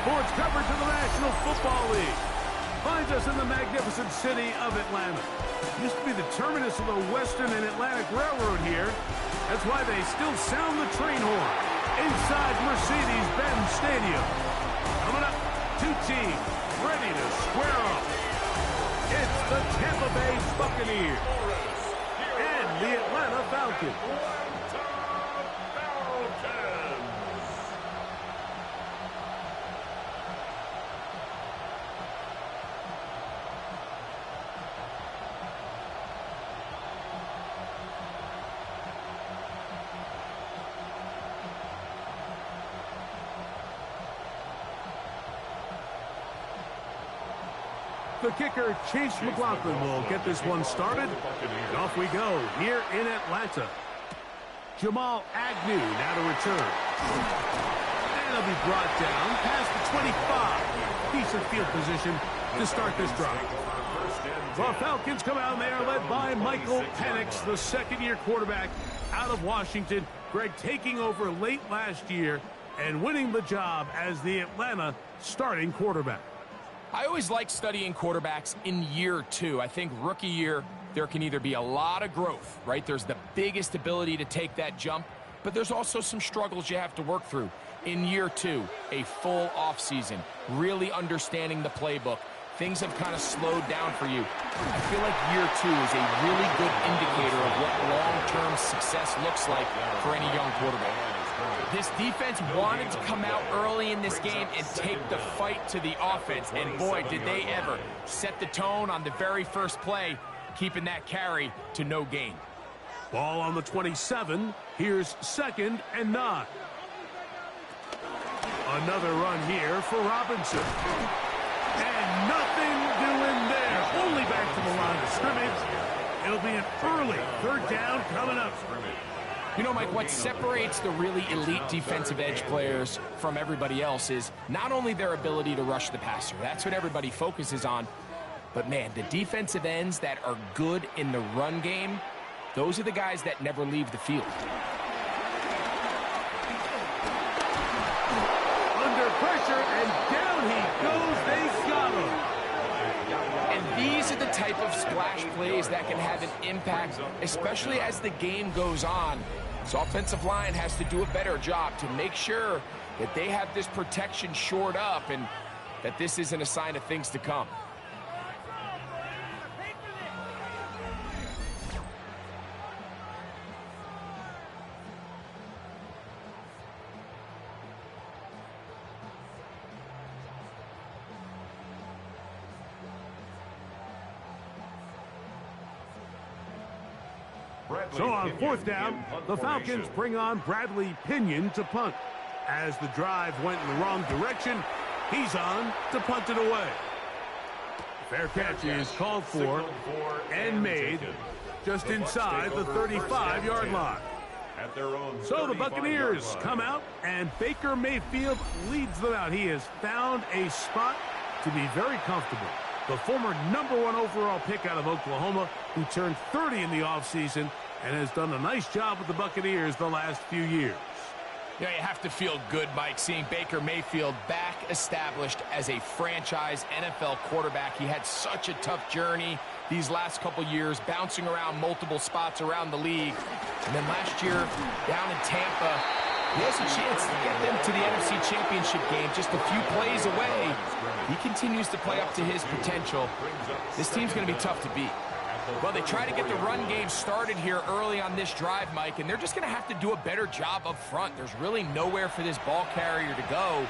Sports coverage of the National Football League finds us in the magnificent city of Atlanta. Used to be the terminus of the Western and Atlantic Railroad here. That's why they still sound the train horn inside Mercedes-Benz Stadium. Coming up, two teams ready to square off. It's the Tampa Bay Buccaneers and the Atlanta Falcons. The kicker, Chase McLaughlin, will get this one started. And off we go here in Atlanta. Jamal Agnew now to return. And he'll be brought down past the 25. Decent field position to start this drive. The Falcons come out and they are led by Michael Penix, the second-year quarterback out of Washington. Greg taking over late last year and winning the job as the Atlanta starting quarterback. I always like studying quarterbacks in year two. I think rookie year, there can either be a lot of growth, right? There's the biggest ability to take that jump, but there's also some struggles you have to work through. In year two, a full offseason, really understanding the playbook. Things have kind of slowed down for you. I feel like year two is a really good indicator of what long-term success looks like for any young quarterback. This defense wanted to come out early in this game and take the fight to the offense. And boy, did they ever set the tone on the very first play, keeping that carry to no gain. Ball on the 27. Here's 2nd and 9. Another run here for Robinson. And nothing doing there. Only back to the line of scrimmage. It'll be an early 3rd down coming up. You know, Mike, what separates the really elite defensive edge players from everybody else is not only their ability to rush the passer. That's what everybody focuses on. But, man, the defensive ends that are good in the run game, those are the guys that never leave the field. Under pressure, and down he goes. They got him. And these are the type of splash plays that can have an impact, especially as the game goes on. So offensive line has to do a better job to make sure that they have this protection shored up and that this isn't a sign of things to come. So on 4th down, the Falcons bring on Bradley Pinion to punt. As the drive went in the wrong direction, he's on to punt it away. Fair catch is called for and made just inside the 35-yard line. So the Buccaneers come out, and Baker Mayfield leads them out. He has found a spot to be very comfortable. The former #1 overall pick out of Oklahoma, who turned 30 in the offseason, and has done a nice job with the Buccaneers the last few years. Yeah, you have to feel good, Mike, seeing Baker Mayfield back established as a franchise NFL quarterback. He had such a tough journey these last couple years, bouncing around multiple spots around the league. And then last year, down in Tampa, he has a chance to get them to the NFC Championship game just a few plays away. He continues to play up to his potential. This team's going to be tough to beat. Well, they try to get the run game started here early on this drive, Mike, and they're just going to have to do a better job up front. There's really nowhere for this ball carrier to go.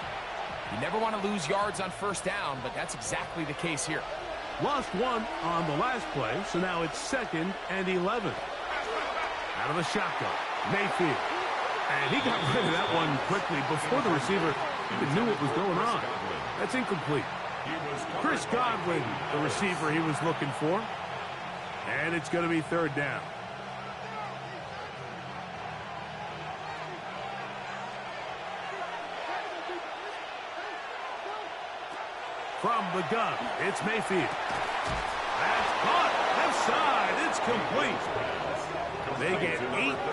You never want to lose yards on 1st down, but that's exactly the case here. Lost 1 on the last play, so now it's 2nd and 11. Out of the shotgun, Mayfield. And he got rid of that one quickly before the receiver even knew what was going on. That's incomplete. Chris Godwin, the receiver he was looking for. And it's going to be 3rd down. From the gun, it's Mayfield. That's caught. Left side. It's complete. They get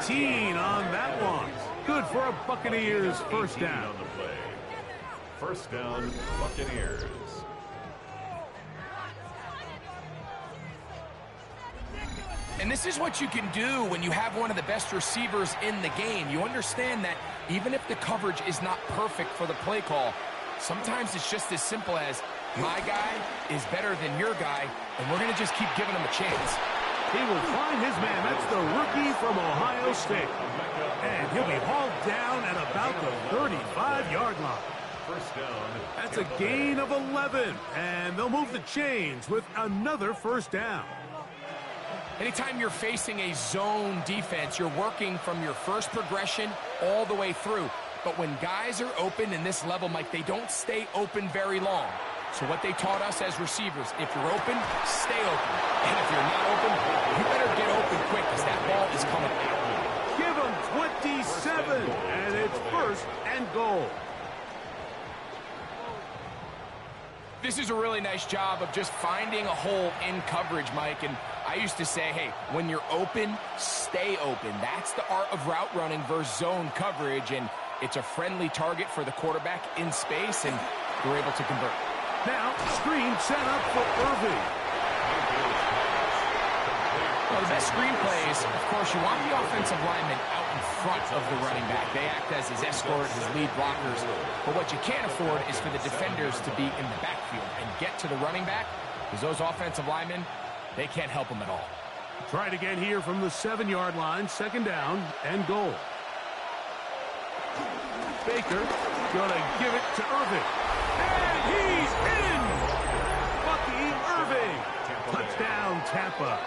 18 on that one. Good for a Buccaneers 1st down. First down, Buccaneers. And this is what you can do when you have one of the best receivers in the game. You understand that even if the coverage is not perfect for the play call, sometimes it's just as simple as my guy is better than your guy, and we're going to just keep giving him a chance. He will find his man. That's the rookie from Ohio State. And he'll be hauled down at about the 35-yard line. First down. That's a gain of 11, and they'll move the chains with another first down. Anytime you're facing a zone defense, you're working from your first progression all the way through. But when guys are open in this level, Mike, they don't stay open very long. So what they taught us as receivers, if you're open, stay open. And if you're not open, you better get open quick because that ball is coming out. Give him 27, and it's first and goal. This is a really nice job of just finding a hole in coverage, Mike. And I used to say, hey, when you're open, stay open. That's the art of route running versus zone coverage. And it's a friendly target for the quarterback in space, and they're able to convert. Now, screen set up for Irving. Well, the best screen plays, of course, you want the offensive lineman out in front of the running back. They act as his escort, his lead blockers. But what you can't afford is for the defenders to be in the backfield and get to the running back, because those offensive linemen, they can't help them at all. Try it again here from the 7-yard line, second down and goal. Baker gonna give it to Irving. And he's in! Bucky Irving! Touchdown, Tampa.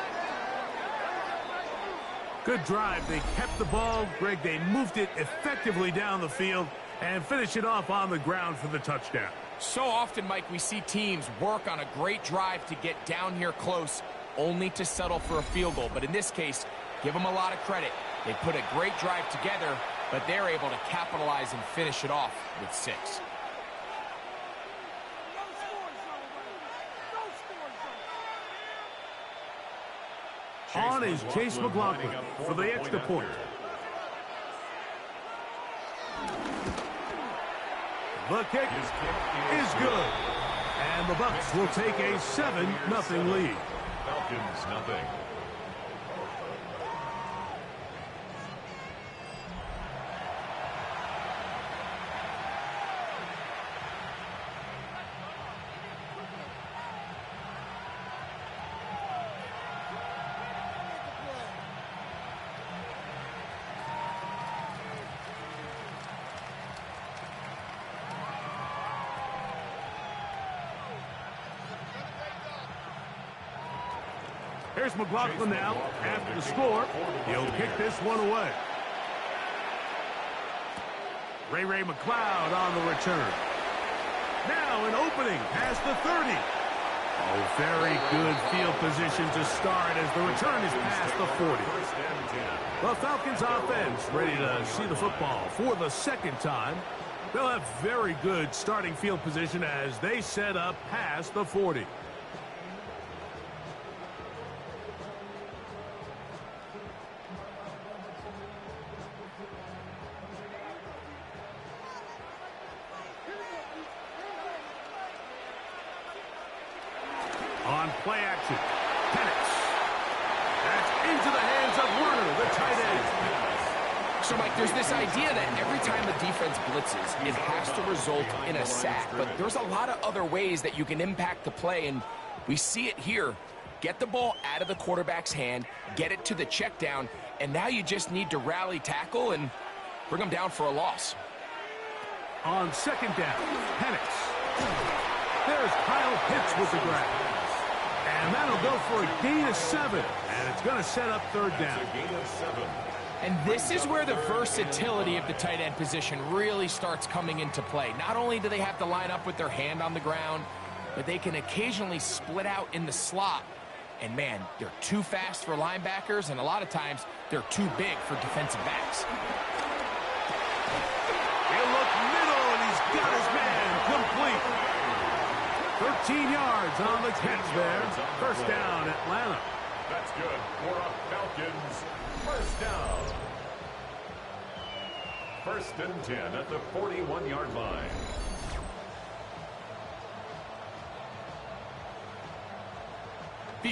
Good drive. They kept the ball. Greg, they moved it effectively down the field and finish it off on the ground for the touchdown. So often, Mike, we see teams work on a great drive to get down here close, only to settle for a field goal. But in this case, give them a lot of credit. They put a great drive together, but they're able to capitalize and finish it off with 6. On is Chase McLaughlin for the extra point. The kick is good. And the Bucs will take a 7-0 lead. Falcons, nothing. Here's McLaughlin now. After the score, he'll kick this one away. Ray McLeod on the return. Now an opening past the 30. Oh, very good field position to start as the return is past the 40. The Falcons offense ready to see the football for the second time. They'll have very good starting field position as they set up past the 40. On play action, Penix. That's into the hands of Werner, the tight end. So, Mike, there's this idea that every time the defense blitzes, it has to result in a sack. But there's a lot of other ways that you can impact the play, and we see it here. Get the ball out of the quarterback's hand, get it to the check down, and now you just need to rally tackle and bring them down for a loss. On second down, Penix. There's Kyle Pitts with the grab. And that'll go for a gain of 7. And it's going to set up third down. And this is where the versatility of the tight end position really starts coming into play. Not only do they have to line up with their hand on the ground, but they can occasionally split out in the slot. And, man, they're too fast for linebackers, and a lot of times they're too big for defensive backs. He'll look middle, and he's got his man complete. 13 yards on the catch there. First down, Atlanta. That's good for a Falcons first down. First and 10 at the 41-yard line.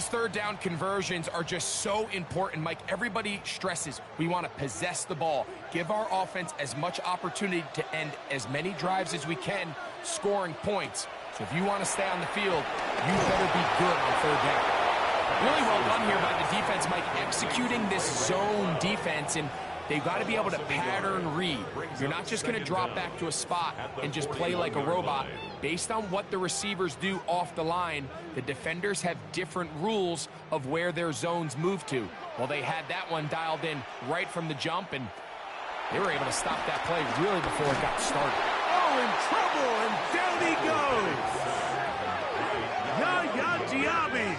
These third down conversions are just so important, Mike. Everybody stresses we want to possess the ball, give our offense as much opportunity to end as many drives as we can, scoring points. So if you want to stay on the field, you better be good on third down. Really well done here by the defense, Mike, executing this zone defense, and they've got to be able to pattern read. You're not just going to drop back to a spot and just play like a robot. Based on what the receivers do off the line, the defenders have different rules of where their zones move to. Well, they had that one dialed in right from the jump, and they were able to stop that play really before it got started. Oh, in trouble, and down he goes. Yaya Diaby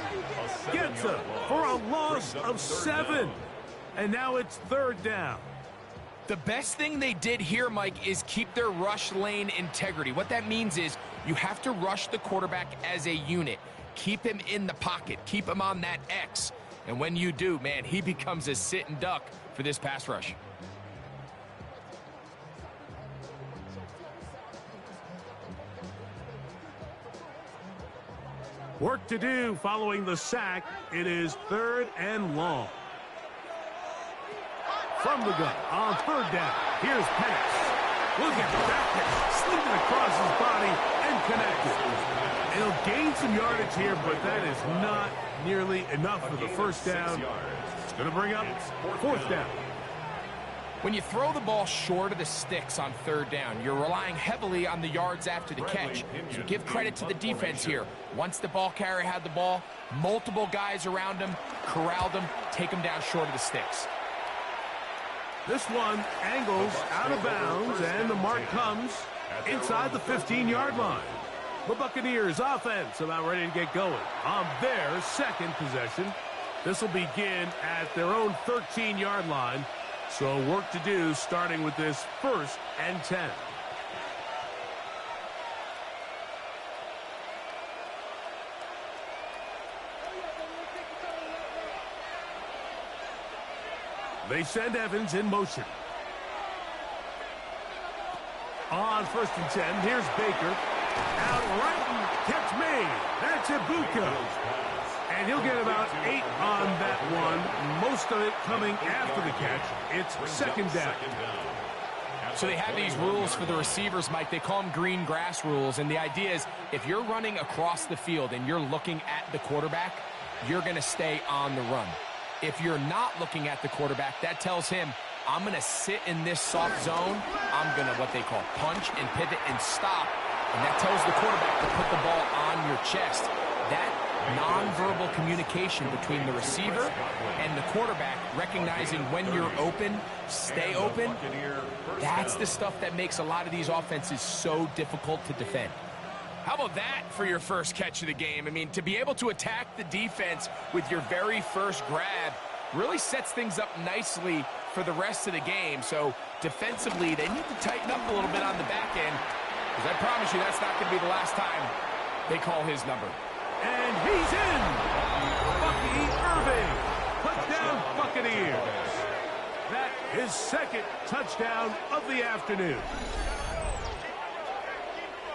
gets up for a loss of 7. And now it's third down. The best thing they did here, Mike, is keep their rush lane integrity. What that means is you have to rush the quarterback as a unit. Keep him in the pocket. Keep him on that X. And when you do, man, he becomes a sitting duck for this pass rush. Work to do following the sack. It is third and long. From the gun on third down. Here's pass. Look at that pass. Slipping across his body and connected. And he'll gain some yardage here, but that is not nearly enough for the first down. It's going to bring up fourth down. When you throw the ball short of the sticks on third down, you're relying heavily on the yards after the catch. So give credit to the defense here. Once the ball carrier had the ball, multiple guys around him, corralled him, take him down short of the sticks. This one angles out of bounds, and the mark comes inside the 15-yard line. The Buccaneers offense about ready to get going on their second possession. This will begin at their own 13-yard line. So work to do starting with this first and 10. They send Evans in motion. On first and 10, here's Baker. Out right and catch made. That's Ibuka. And he'll get about 8 on that one. Most of it coming after the catch. It's second down. So they have these rules for the receivers, Mike. They call them green grass rules. And the idea is if you're running across the field and you're looking at the quarterback, you're going to stay on the run. If you're not looking at the quarterback, that tells him, I'm going to sit in this soft zone. I'm going to what they call punch and pivot and stop. And that tells the quarterback to put the ball on your chest. That nonverbal communication between the receiver and the quarterback, recognizing when you're open, stay open, that's the stuff that makes a lot of these offenses so difficult to defend. How about that for your first catch of the game? I mean, to be able to attack the defense with your very first grab really sets things up nicely for the rest of the game. So defensively, they need to tighten up a little bit on the back end, because I promise you that's not going to be the last time they call his number. And he's in. Bucky Irving. Touchdown, Buccaneers. That is second touchdown of the afternoon.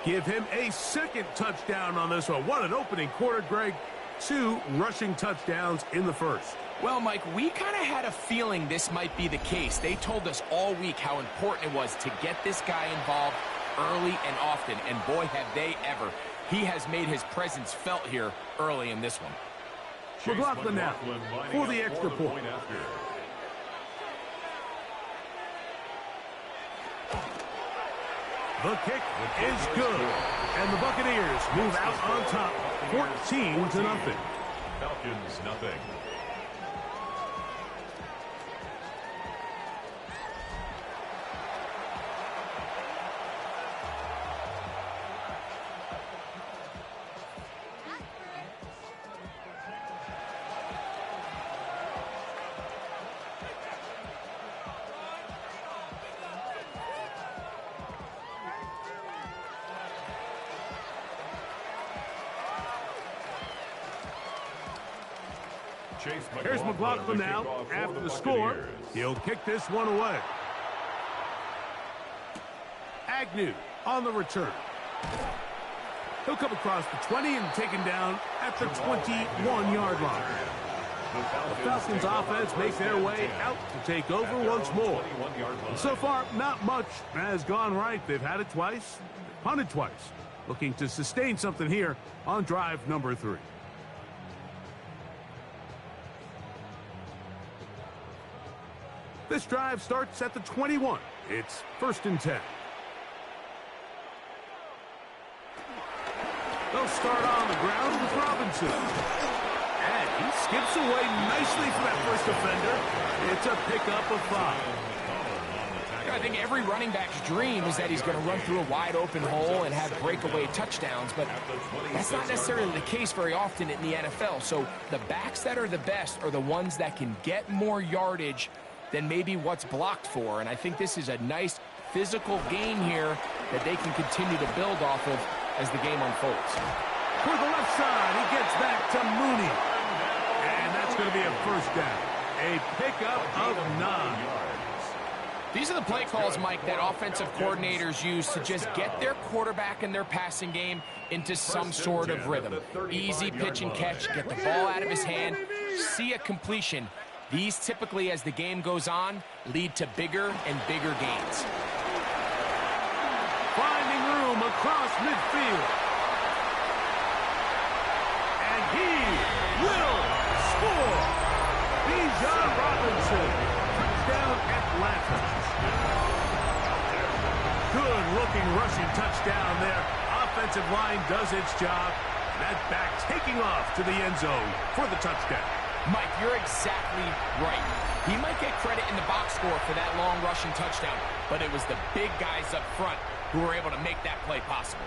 Give him a second touchdown on this one. What an opening quarter, Greg. 2 rushing touchdowns in the first. Well, Mike, we kind of had a feeling this might be the case. They told us all week how important it was to get this guy involved early and often, and boy, have they ever. He has made his presence felt here early in this one. McLaughlin now for the extra point. The kick is good, and the Buccaneers move out on top, 14-0. Falcons, nothing. Here's McLaughlin now after the score. He'll kick this one away. Agnew on the return. He'll come across the 20 and taken down at the 21-yard line. The Falcons offense makes their way out to take over once more. And so far, not much has gone right. They've had it twice, punted twice. Looking to sustain something here on drive number 3. This drive starts at the 21. It's 1st and 10. They'll start on the ground with Robinson. And he skips away nicely from that first defender. It's a pickup of 5. I think every running back's dream is that he's going to run through a wide open hole and have breakaway touchdowns, but that's not necessarily the case very often in the NFL. So the backs that are the best are the ones that can get more yardage than maybe what's blocked for. And I think this is a nice physical gain here that they can continue to build off of as the game unfolds. For the left side, he gets back to Mooney. And that's going to be a 1st down. A pickup of 9. These are the play calls, Mike, that offensive coordinators use to just get their quarterback and their passing game into some sort of rhythm. Easy pitch and catch, get the ball out of his hand, see a completion. These typically, as the game goes on, lead to bigger and bigger gains. Finding room across midfield. And he will score. Bijan Robinson. Touchdown Atlanta. Good-looking rushing touchdown there. Offensive line does its job. That back taking off to the end zone for the touchdown. Mike, you're exactly right. He might get credit in the box score for that long rushing touchdown, but it was the big guys up front who were able to make that play possible.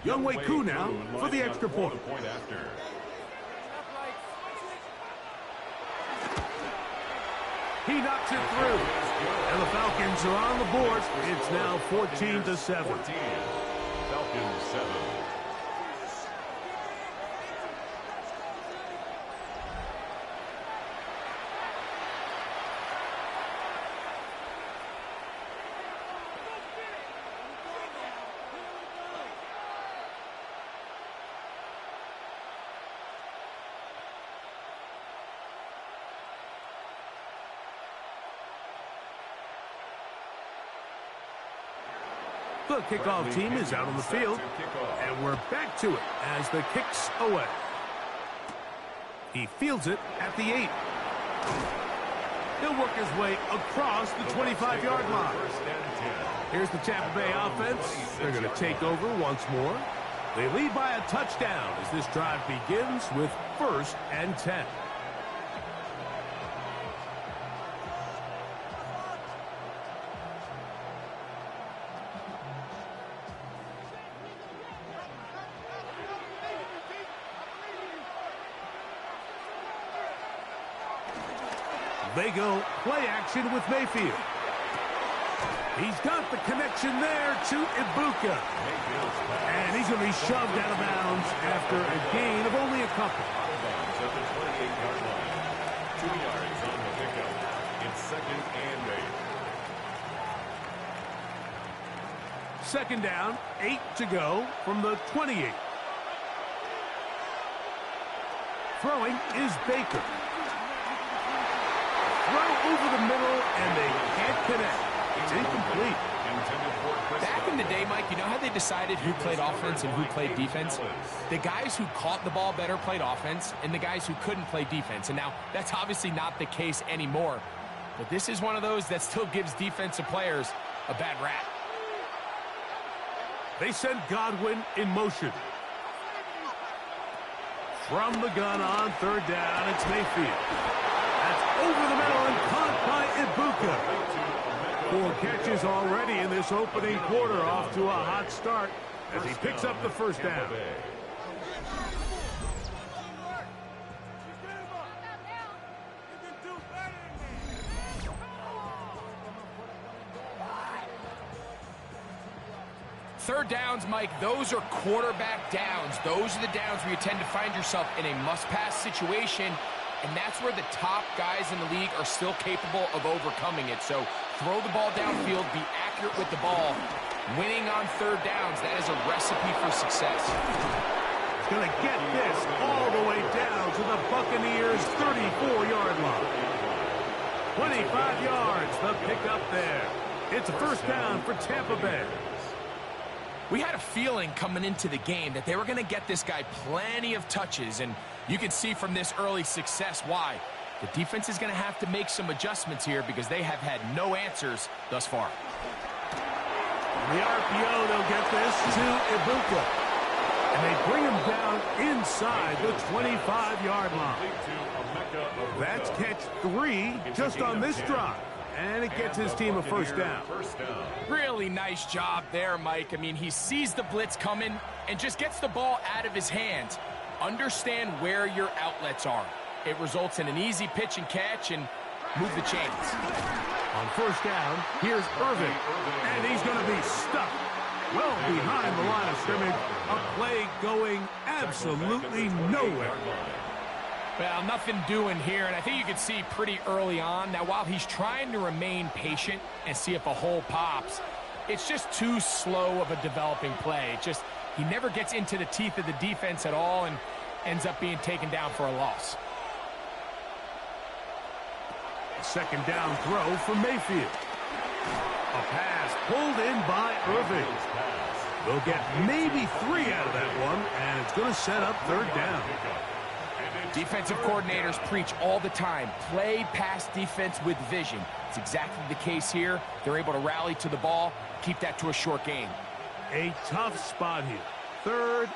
Younghoe Koo now for the extra point. He knocks it through. And the Falcons are on the board. It's now 14-7. Falcons 7. The kickoff team is out on the field, and we're back to it as the kick's away. He fields it at the 8. He'll work his way across the 25-yard line. Here's the Tampa Bay offense. They're going to take over once more. They lead by a touchdown as this drive begins with 1st and 10. They go play action with Mayfield. He's got the connection there to Ibuka. And he's going to be shoved out of bounds after a gain of only a couple. At the 28-yard line. 2 yards on the pickup. It's 2nd and 8. 2nd down, 8 to go from the 28. Throwing is Baker. Throw over the middle, and they can't connect. It's incomplete. Back in the day, Mike, you know how they decided who played offense and who played defense? The guys who caught the ball better played offense, and the guys who couldn't play defense. And now, that's obviously not the case anymore. But this is one of those that still gives defensive players a bad rap. They send Godwin in motion. From the gun on 3rd down, it's Mayfield. That's over the middle and caught by Ibuka. 4 catches already in this opening quarter, off to a hot start as he picks up the 1st down. Third downs, Mike, those are quarterback downs. Those are the downs where you tend to find yourself in a must-pass situation, and that's where the top guys in the league are still capable of overcoming it. So throw the ball downfield, be accurate with the ball. Winning on third downs, that is a recipe for success. He's going to get this all the way down to the Buccaneers' 34-yard line. 25 yards, the pickup there. It's a first down for Tampa Bay. We had a feeling coming into the game that they were going to get this guy plenty of touches, and you can see from this early success why. The defense is going to have to make some adjustments here because they have had no answers thus far. The RPO, they'll get this to Ibuka. And they bring him down inside the 25-yard line. That's catch 3 just on this drive. And it gets his team a first down. Really nice job there, Mike. I mean, he sees the blitz coming and just gets the ball out of his hands. Understand where your outlets are. It results in an easy pitch and catch and move the chains. On first down, here's Irving. And he's going to be stuck well behind the line of scrimmage. A play going absolutely nowhere. Well, nothing doing here, and I think you can see pretty early on. Now, while he's trying to remain patient and see if a hole pops, it's just too slow of a developing play. He never gets into the teeth of the defense at all and ends up being taken down for a loss. Second down throw for Mayfield. A pass pulled in by Irving. They'll get maybe 3 out of that one, and it's going to set up third down. Defensive coordinators preach all the time, play pass defense with vision. It's exactly the case here. They're able to rally to the ball, keep that to a short gain. A tough spot here. Third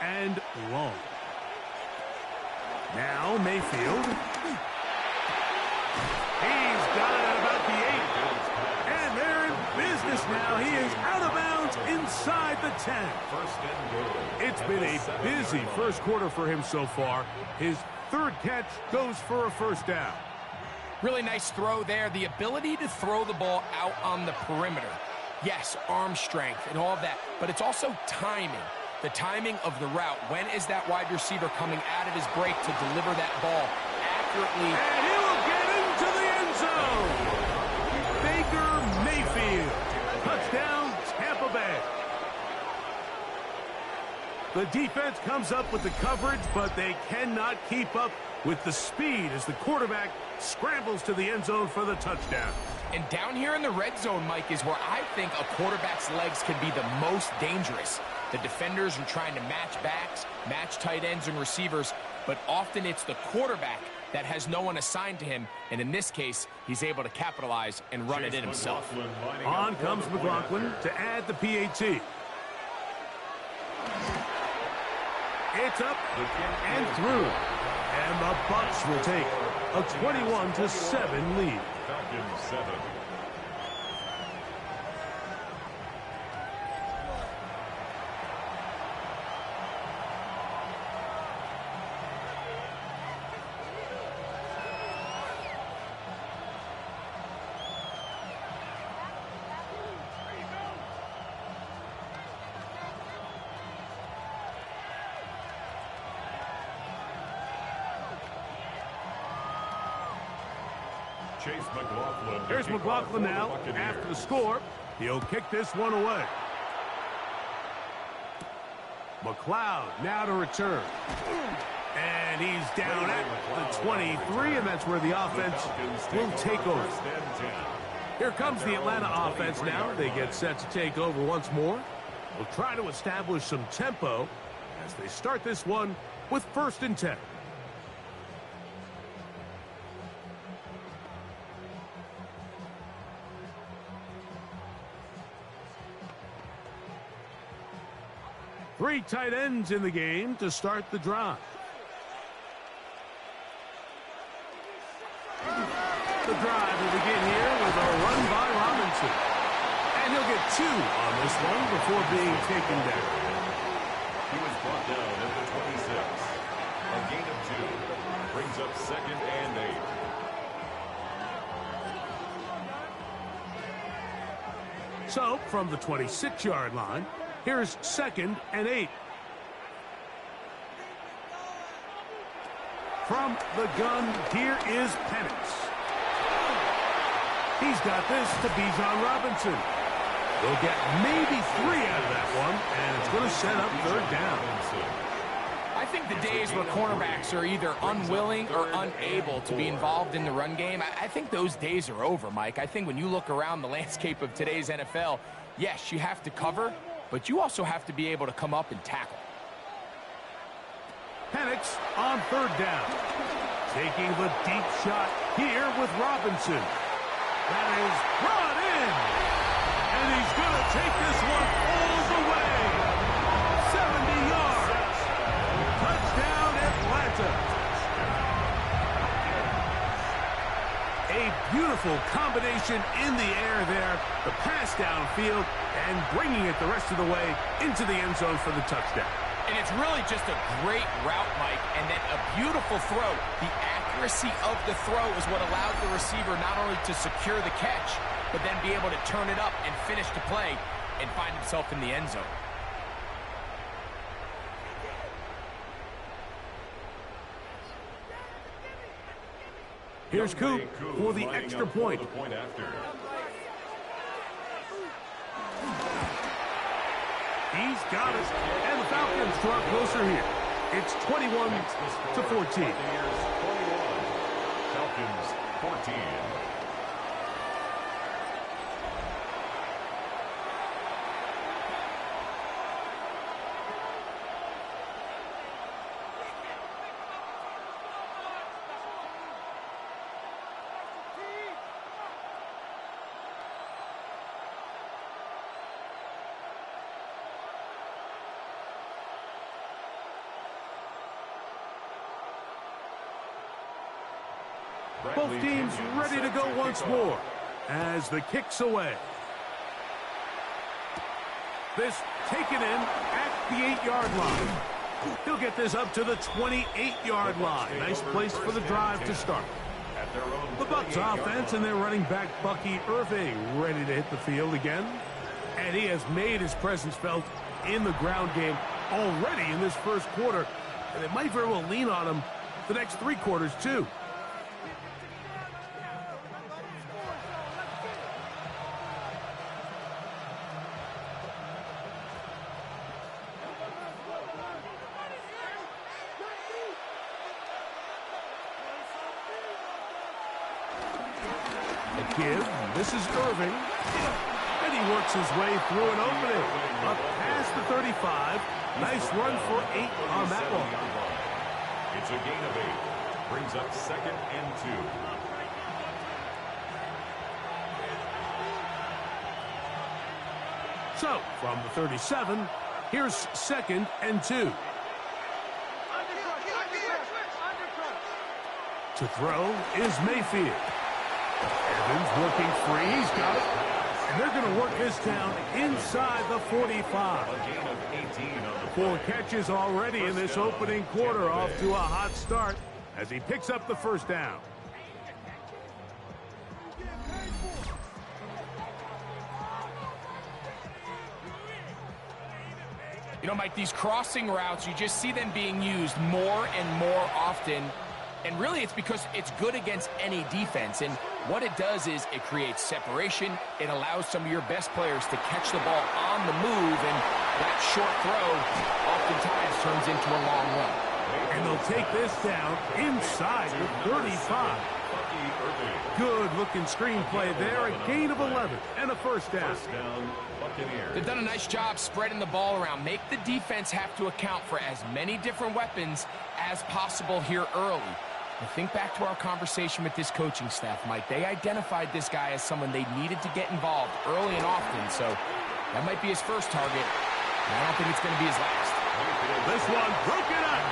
and long. Now Mayfield. He's got it at about the 8. And they're in business now. He is out of bounds inside the 10. It's been a busy first quarter for him so far. His third catch goes for a first down. Really nice throw there. The ability to throw the ball out on the perimeter. Yes, arm strength and all of that, but it's also timing. The timing of the route. When is that wide receiver coming out of his break to deliver that ball accurately? And he will get into the end zone. Baker Mayfield. Touchdown, Tampa Bay. The defense comes up with the coverage, but they cannot keep up with the speed as the quarterback scrambles to the end zone for the touchdown. And down here in the red zone, Mike, is where I think a quarterback's legs can be the most dangerous. The defenders are trying to match backs, match tight ends and receivers, but often it's the quarterback that has no one assigned to him, and in this case, he's able to capitalize and run it in himself. On comes McLaughlin to add the PAT. It's up and through. And the Bucs will take a 21-7 lead. Falcons 7. Here's McLaughlin now. After the score, he'll kick this one away. McLeod now to return. And he's down at the 23, and that's where the offense will take over. Here comes the Atlanta offense now. They get set to take over once more. They'll try to establish some tempo as they start this one with 1st and 10. Three tight ends in the game to start the drive. The drive will begin here with a run by Robinson. And he'll get 2 on this one before being taken down. He was brought down at the 26. A gain of 2 brings up 2nd and 8. So, from the 26-yard line, here's 2nd and 8. From the gun, here is Penix. He's got this to Bijan Robinson. They'll get maybe 3 out of that one, and it's going to set up third down. I think the days where cornerbacks are either unwilling or unable to be involved in the run game, I think those days are over, Mike. I think when you look around the landscape of today's NFL, yes, you have to cover, but you also have to be able to come up and tackle. Penix on third down. Taking the deep shot here with Robinson. That is brought in. And he's going to take this one all the way. 70 yards. Touchdown, Atlanta. A beautiful combination in the air there. The pass downfield and bringing it the rest of the way into the end zone for the touchdown. And it's really just a great route, Mike, and then a beautiful throw. The accuracy of the throw is what allowed the receiver not only to secure the catch, but then be able to turn it up and finish the play and find himself in the end zone. Here's Coop for the extra point. He's got it, and the Falcons draw closer here. It's 21-14. Falcons 14. Both teams ready to go once more as the kick's away. This taken in at the 8-yard line. He'll get this up to the 28-yard line. Nice place for the drive to start. The Bucs offense and their running back Bucky Irving ready to hit the field again. And he has made his presence felt in the ground game already in this first quarter. And it might very well lean on him the next 3 quarters too. This is Irving, and he works his way through an opening. Up past the 35. Nice run for 8 on that one. It's a gain of 8. Brings up 2nd and 2. So, from the 37, here's 2nd and 2. To throw is Mayfield. Evans working free. He's got it. And they're going to work this down inside the 45. A gain of 18 on the 4 catches already in this opening quarter, off to a hot start as he picks up the first down. You know, Mike, these crossing routes, you just see them being used more and more often. And really, it's because it's good against any defense. And what it does is it creates separation. It allows some of your best players to catch the ball on the move. And that short throw oftentimes turns into a long run. And they'll take this down inside the 35. Good-looking screenplay there. A gain of 11 and a first down. They've done a nice job spreading the ball around. Make the defense have to account for as many different weapons as possible here early. And think back to our conversation with this coaching staff, Mike. They identified this guy as someone they needed to get involved early and often. So that might be his first target. And I don't think it's going to be his last. This one broken up.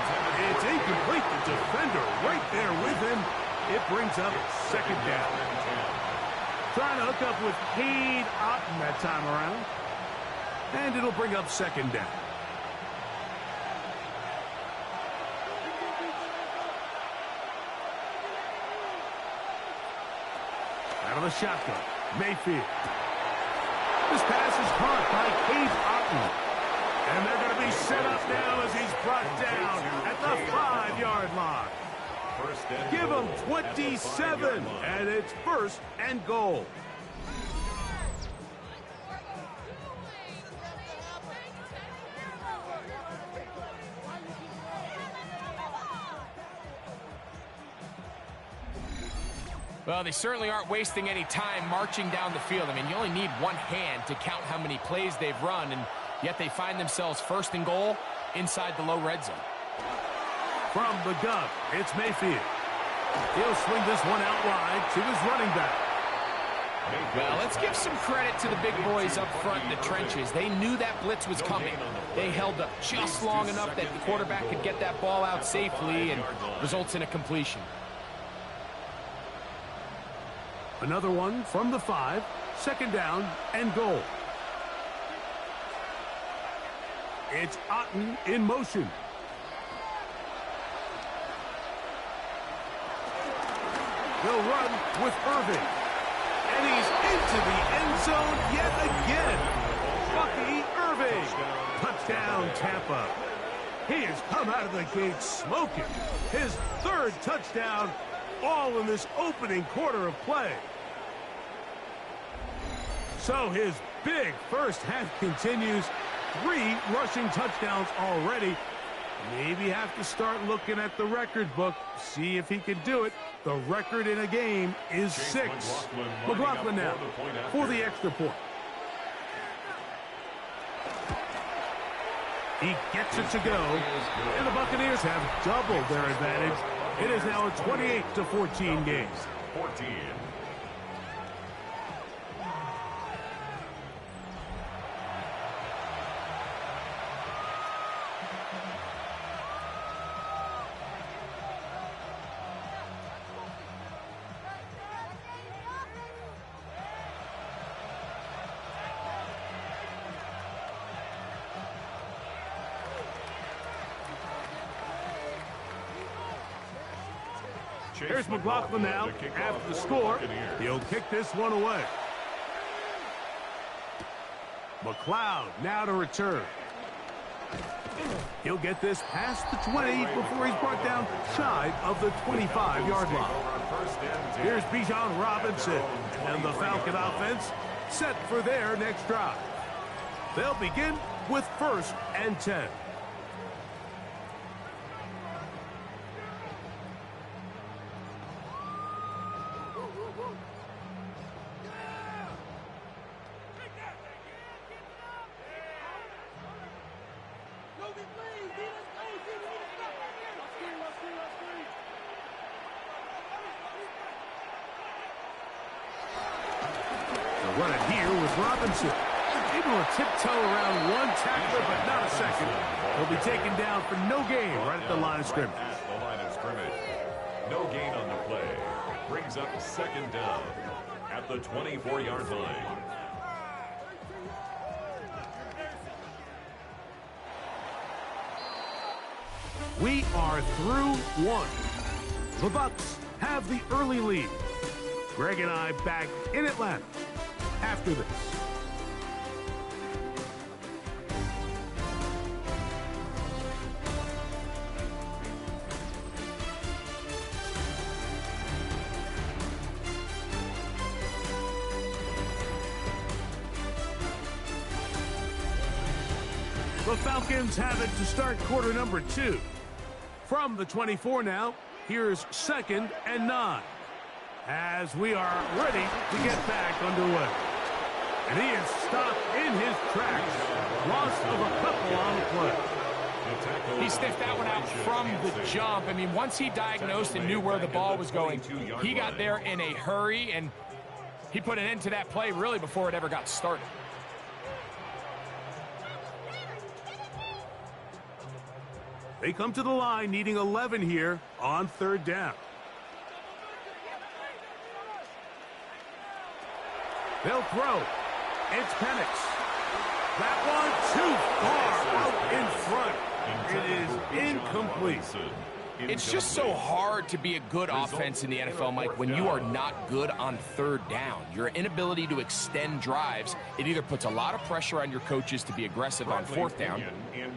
It's incomplete. The defender right there with him. It brings up 2nd down. Trying to hook up with Cade Otton that time around. And it'll bring up 2nd down. Out of the shotgun, Mayfield. This pass is caught by Cade Otton. And they're going to be set up now as he's brought down at the 5-yard line. first and Give goal him at the 27, 5-yard line. and it's first and goal. Well, they certainly aren't wasting any time marching down the field. I mean, you only need one hand to count how many plays they've run, and yet they find themselves first and goal inside the low red zone. From the gun, it's Mayfield. He'll swing this one out wide to his running back. Well, let's give some credit to the big boys up front in the trenches. They knew that blitz was coming. They held up just long enough that the quarterback could get that ball out safely and results in a completion. Another one from the 5, second down and goal. It's Otten in motion. They'll run with Irving. And he's into the end zone yet again. Bucky Irving. Touchdown, Tampa. He has come out of the gate smoking. His third touchdown, all in this opening quarter of play. So his big first half continues. 3 rushing touchdowns already. Maybe have to start looking at the record book, see if he can do it. The record in a game is 6. McLaughlin now for the extra point. He gets it to go, and the Buccaneers have doubled their advantage. It is now a 28-14 game. 14. Here's McLaughlin now after the score. He'll kick this one away. McLeod now to return. He'll get this past the 20 before he's brought down shy of the 25-yard line. Here's Bijan Robinson and the Falcon offense set for their next drive. They'll begin with first and 10. Running here with Robinson. Able to tiptoe around one tackler, but not a second. He'll be taken down for no gain right at the line of scrimmage. At the line of scrimmage. No gain on the play. Brings up second down at the 24-yard line. We are through one. The Bucs have the early lead. Greg and I back in Atlanta after this. The Falcons have it to start quarter number 2. From the 24 now, here's second and 9. As we are ready to get back underway. And he is stopped in his tracks. Loss of a couple on the play. He sniffed that one out from the jump. I mean, once he diagnosed and knew where the ball was going, he got there in a hurry, and he put an end to that play really before it ever got started. They come to the line needing 11 here on third down. They'll throw. It's Penix. That one too far out in front. It is incomplete. It's just so hard to be a good offense in the NFL, Mike, when you are not good on third down. Your inability to extend drives, it either puts a lot of pressure on your coaches to be aggressive on fourth down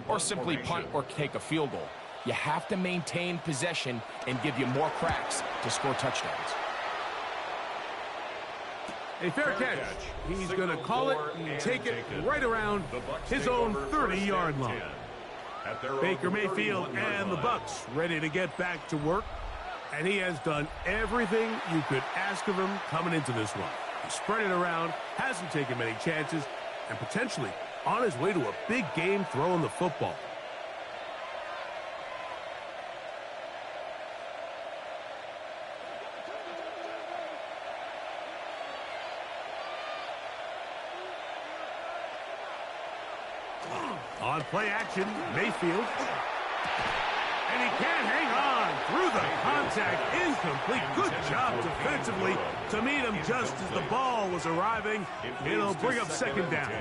or simply punt or take a field goal. You have to maintain possession and give you more cracks to score touchdowns. A fair catch. He's going to call it and take it right around his own 30-yard line. Baker Mayfield and the Bucs ready to get back to work. And he has done everything you could ask of him coming into this one. He spread it around, hasn't taken many chances, and potentially on his way to a big game throwing the football. On play action, Mayfield. And he can't hang on through the contact. Incomplete. Good job defensively to meet him just as the ball was arriving. It'll bring up second down.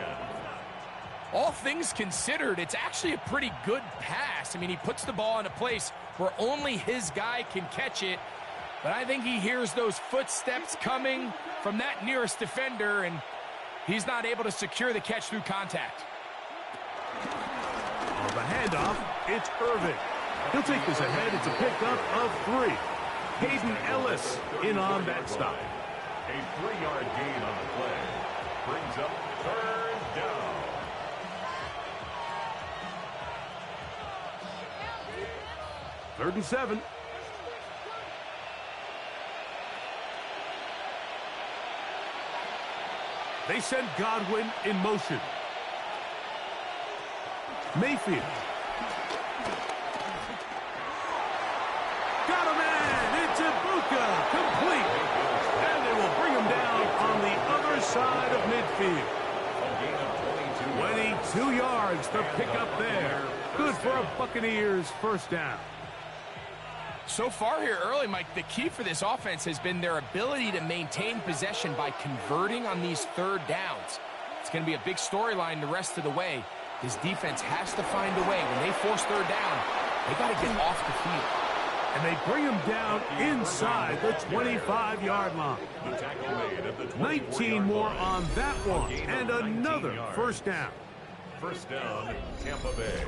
All things considered, it's actually a pretty good pass. I mean, he puts the ball in a place where only his guy can catch it. But I think he hears those footsteps coming from that nearest defender, and he's not able to secure the catch through contact. On the handoff, it's Irvin. He'll take this ahead. It's a pickup of 3. Hayden Ellis in on that stop. A 3-yard gain on the play. Brings up third down. Third and 7. They send Godwin in motion. Mayfield. Got a man. It's BUCCA. Complete. And they will bring him down on the other side of midfield. 22 yards to pick up there. Good for a Buccaneers first down. So far here early, Mike, the key for this offense has been their ability to maintain possession by converting on these third downs. It's going to be a big storyline the rest of the way. This defense has to find a way. When they force third down, they got to get off the field. And they bring him down inside the 25-yard line. 19 more on that one. And another first down. First down, Tampa Bay.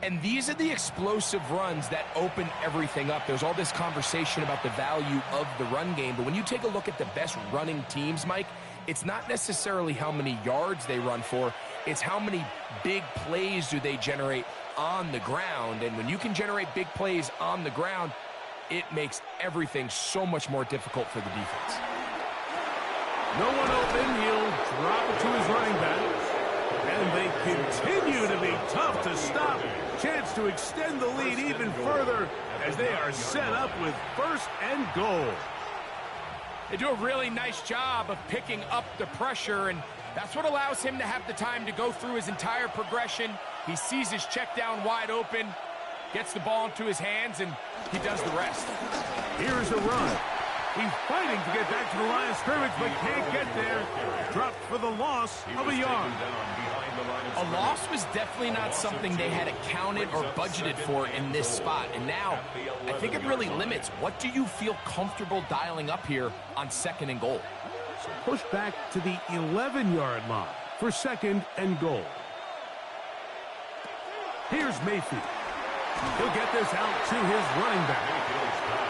And these are the explosive runs that open everything up. There's all this conversation about the value of the run game, but when you take a look at the best running teams, Mike, it's not necessarily how many yards they run for, it's how many big plays do they generate on the ground. And when you can generate big plays on the ground, it makes everything so much more difficult for the defense. No one open, he'll drop it to his running back. And they continue to be tough to stop. Chance to extend the lead even further as they are set up with first and goal. They do a really nice job of picking up the pressure, and that's what allows him to have the time to go through his entire progression. He sees his check down wide open, gets the ball into his hands, and he does the rest. Here's a run. He's fighting to get back to the line of scrimmage, but can't get there. Dropped for the loss of a yard. A loss was definitely not something they had accounted or budgeted for in this spot. And now, I think it really limits what do you feel comfortable dialing up here on second and goal. So push back to the 11-yard line for second and goal. Here's Mayfield. He'll get this out to his running back.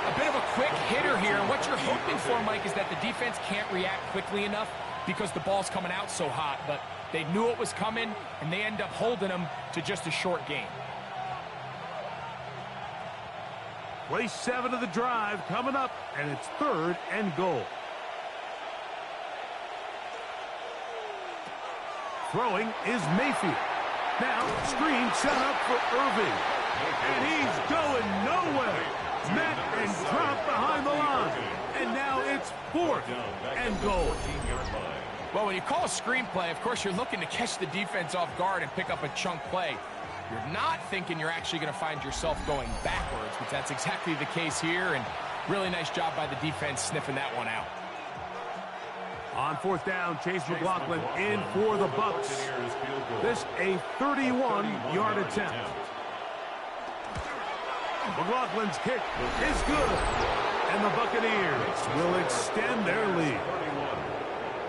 A bit of a quick hitter here, and what you're hoping for, Mike, is that the defense can't react quickly enough because the ball's coming out so hot, but they knew it was coming, and they end up holding them to just a short gain. Play 7 of the drive coming up, and it's third and goal. Throwing is Mayfield. Now, screen set up for Irving. And he's going nowhere. Met and dropped behind the line. And now it's fourth and goal. Well, when you call a screenplay, of course, you're looking to catch the defense off guard and pick up a chunk play. You're not thinking you're actually going to find yourself going backwards, but that's exactly the case here, and really nice job by the defense sniffing that one out. On fourth down, Chase McLaughlin in for the Bucs. This a 31-yard attempt. McLaughlin's kick is good, and the Buccaneers will extend their lead.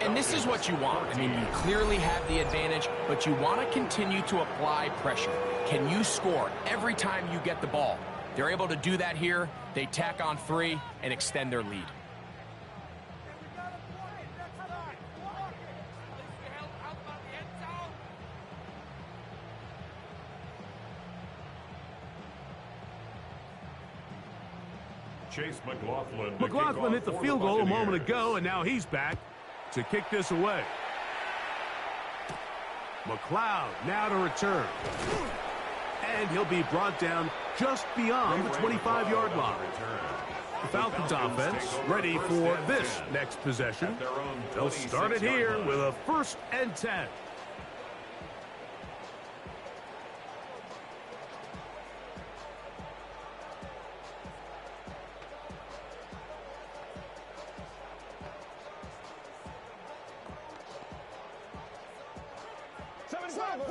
And this is what you want. I mean, you clearly have the advantage, but you want to continue to apply pressure. Can you score every time you get the ball? They're able to do that here. They tack on 3 and extend their lead. Chase McLaughlin. McLaughlin hit the field goal a moment ago, and now he's back to kick this away. McLeod now to return. And he'll be brought down just beyond the 25-yard line. The Falcons offense ready for this next possession. They'll start it here with a 1st and 10.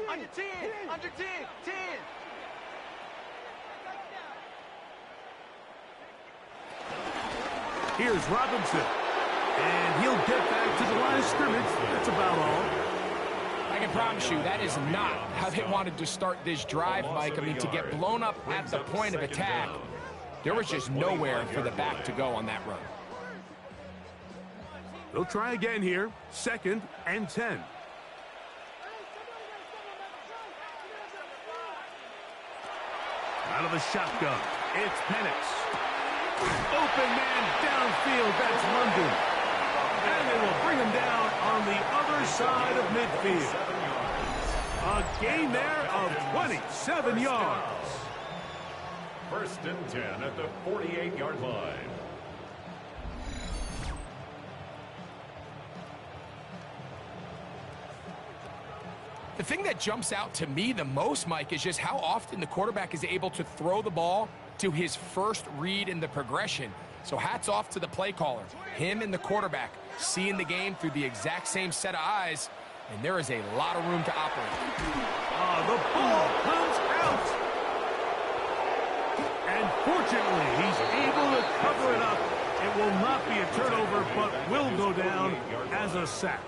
Under 10, under 10, 10. Here's Robinson, and he'll get back to the line of scrimmage. That's about all. I can promise you that is not how they wanted to start this drive, Mike. I mean, to get blown up at the point of attack, there was just nowhere for the back to go on that run. They'll try again here, 2nd and 10. Out of the shotgun, it's Penix. Open man downfield, that's London. And they will bring him down on the other side of midfield. A gain there of 27 yards. 1st and 10 at the 48-yard line. The thing that jumps out to me the most, Mike, is just how often the quarterback is able to throw the ball to his first read in the progression. So hats off to the play caller. Him and the quarterback seeing the game through the exact same set of eyes, and there is a lot of room to operate. The ball comes out. And fortunately, he's able to cover it up. It will not be a turnover, but will go down as a sack.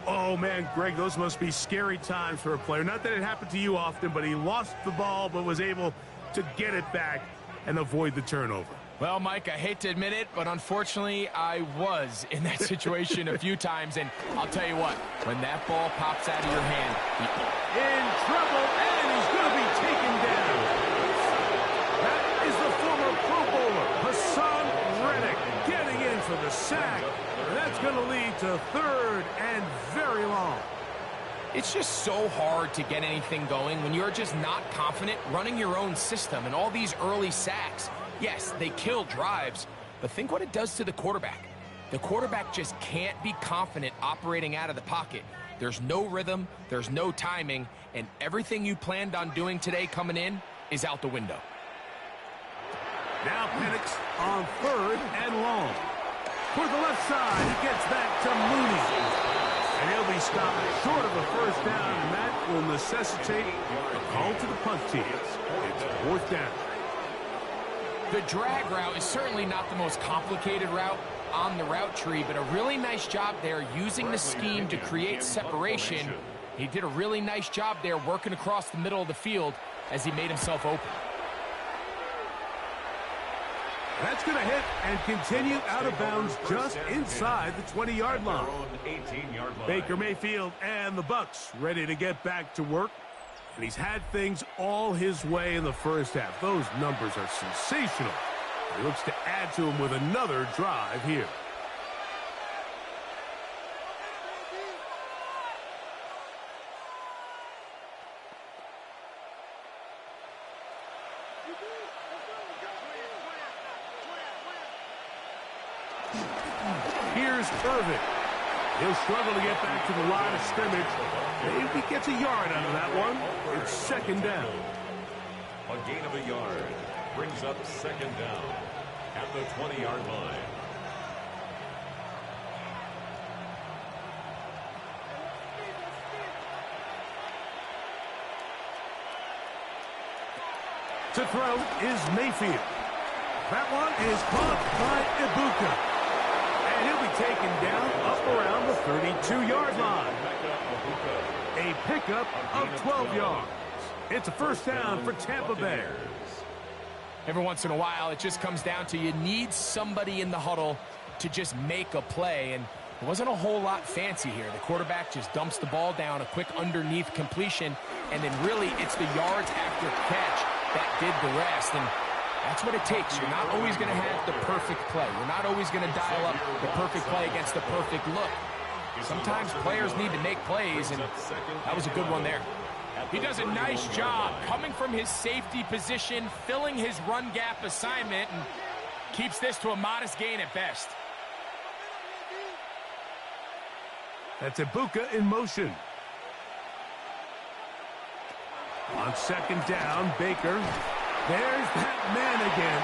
Oh, man, Greg, those must be scary times for a player. Not that it happened to you often, but he lost the ball but was able to get it back and avoid the turnover. Well, Mike, I hate to admit it, but unfortunately, I was in that situation a few times. And I'll tell you what, when that ball pops out of your hand, in trouble, and he's going to be taken down. That is the former Pro Bowler, Hassan Reddick, getting in for the sack. And that's going to lead to 3rd and very long. It's just so hard to get anything going when you're just not confident running your own system. And all these early sacks, yes, they kill drives, but think what it does to the quarterback. The quarterback just can't be confident operating out of the pocket. There's no rhythm, there's no timing, and everything you planned on doing today coming in is out the window. Now Penix on 3rd and long. For the left side, he gets back to Mooney. And he'll be stopped short of a 1st down, and that will necessitate a call to the punt team. It's 4th down. The drag route is certainly not the most complicated route on the route tree, but a really nice job there using the scheme to create separation. He did a really nice job there working across the middle of the field as he made himself open. That's going to hit and continue out of bounds just inside the 20-yard line. Baker Mayfield and the Bucs ready to get back to work. And he's had things all his way in the 1st half. Those numbers are sensational. He looks to add to them with another drive here. Here's Irvin. He'll struggle to get back to the line of scrimmage. Maybe he gets a yard out of that one. It's 2nd down. A gain of a yard brings up 2nd down at the 20-yard line. To throw is Mayfield. That one is caught by Ibuka. And he'll be taken down up around the 32-yard line. A pickup of 12 yards. It's a first down for Tampa Bay. Every once in a while, it just comes down to you need somebody in the huddle to just make a play, and it wasn't a whole lot fancy here. The quarterback just dumps the ball down, a quick underneath completion, and then really it's the yards after catch that did the rest, and that's what it takes. You're not always going to have the perfect play. You're not always going to dial up the perfect play against the perfect look. Sometimes players need to make plays, and that was a good one there. He does a nice job coming from his safety position, filling his run gap assignment, and keeps this to a modest gain at best. That's Ibuka in motion. On second down, Baker. There's that man again.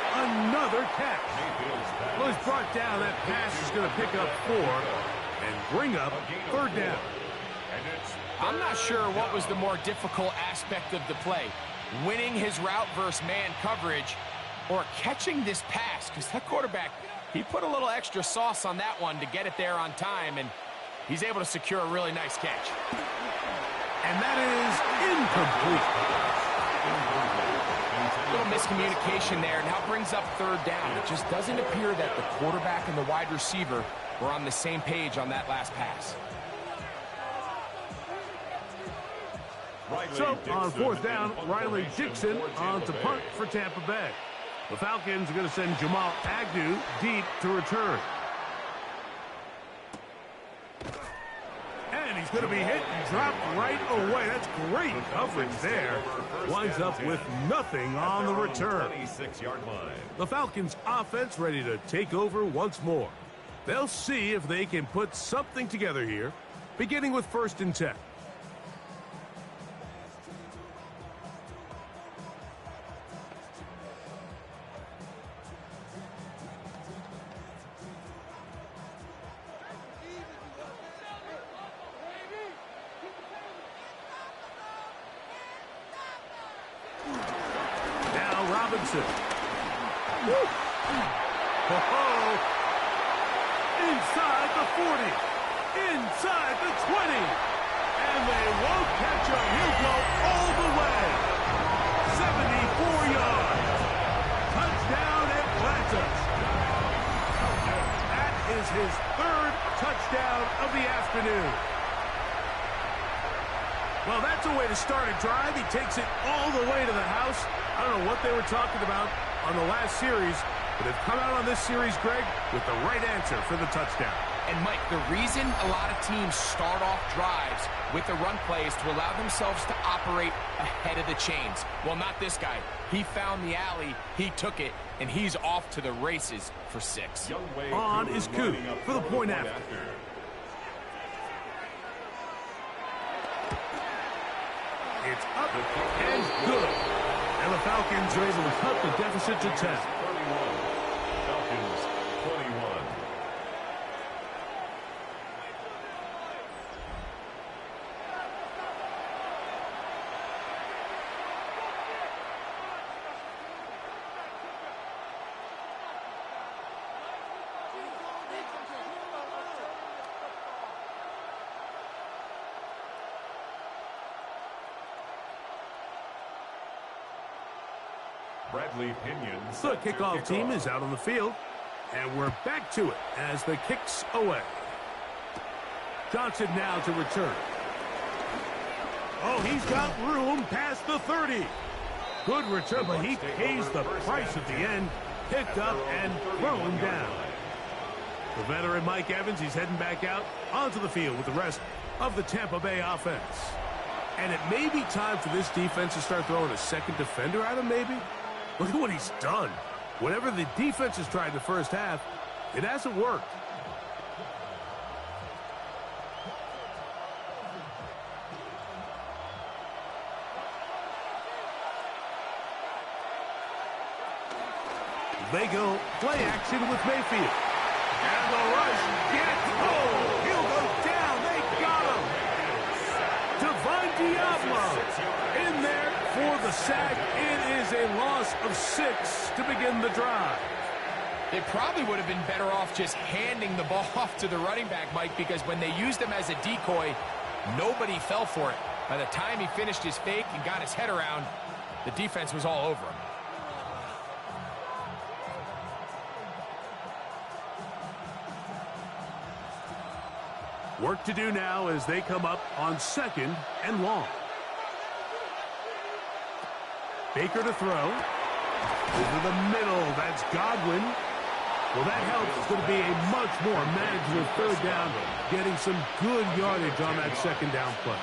Another catch. Well, he's brought down. That pass is going to pick up 4 and bring up third down. I'm not sure what was the more difficult aspect of the play, winning his route versus man coverage or catching this pass, because that quarterback, he put a little extra sauce on that one to get it there on time, and he's able to secure a really nice catch. And that is incomplete. A little miscommunication there, and now brings up third down. It just doesn't appear that the quarterback and the wide receiver were on the same page on that last pass. So, on fourth down, Riley Dixon on to punt for Tampa Bay. The Falcons are going to send Jamal Agnew deep to return. And he's going to be hit and dropped right away. That's great coverage there. Winds up with nothing on the return. The Falcons offense ready to take over once more. They'll see if they can put something together here, beginning with 1st and 10. Robinson. Inside the 40. Inside the 20. And they won't catch him. He'll go all the way. 74 yards. Touchdown Atlanta. That is his 3rd touchdown of the afternoon. Well, that's a way to start a drive. He takes it all the way to the house. I don't know what they were talking about on the last series, but they've come out on this series, Greg, with the right answer for the touchdown. And, Mike, the reason a lot of teams start off drives with the run play is to allow themselves to operate ahead of the chains. Well, not this guy. He found the alley, he took it, and he's off to the races for 6. On is Koo for the point after. It's up and good. And the Falcons are able to cut the deficit to 10. Falcons 21. Bradley Pinion. The kickoff team is out on the field, and we're back to it as the kick's away. Johnson now to return. Oh, he's got room past the 30. Good return, but he pays the price at the end. Picked up and thrown down. The veteran Mike Evans, he's heading back out onto the field with the rest of the Tampa Bay offense. And it may be time for this defense to start throwing a second defender at him, maybe. Look at what he's done. Whatever the defense has tried in the first half, it hasn't worked. They go play action with Mayfield. And the rush gets home. He'll go down. They got him. Divine Diablo in there for the sack. It is a loss of 6 to begin the drive. They probably would have been better off just handing the ball off to the running back, Mike, because when they used him as a decoy, nobody fell for it. By the time he finished his fake and got his head around, the defense was all over him. Work to do now as they come up on 2nd and long. Baker to throw. Over the middle, that's Godwin. Well, that helps. It's going to be a much more manageable 3rd down, getting some good yardage on that 2nd down play.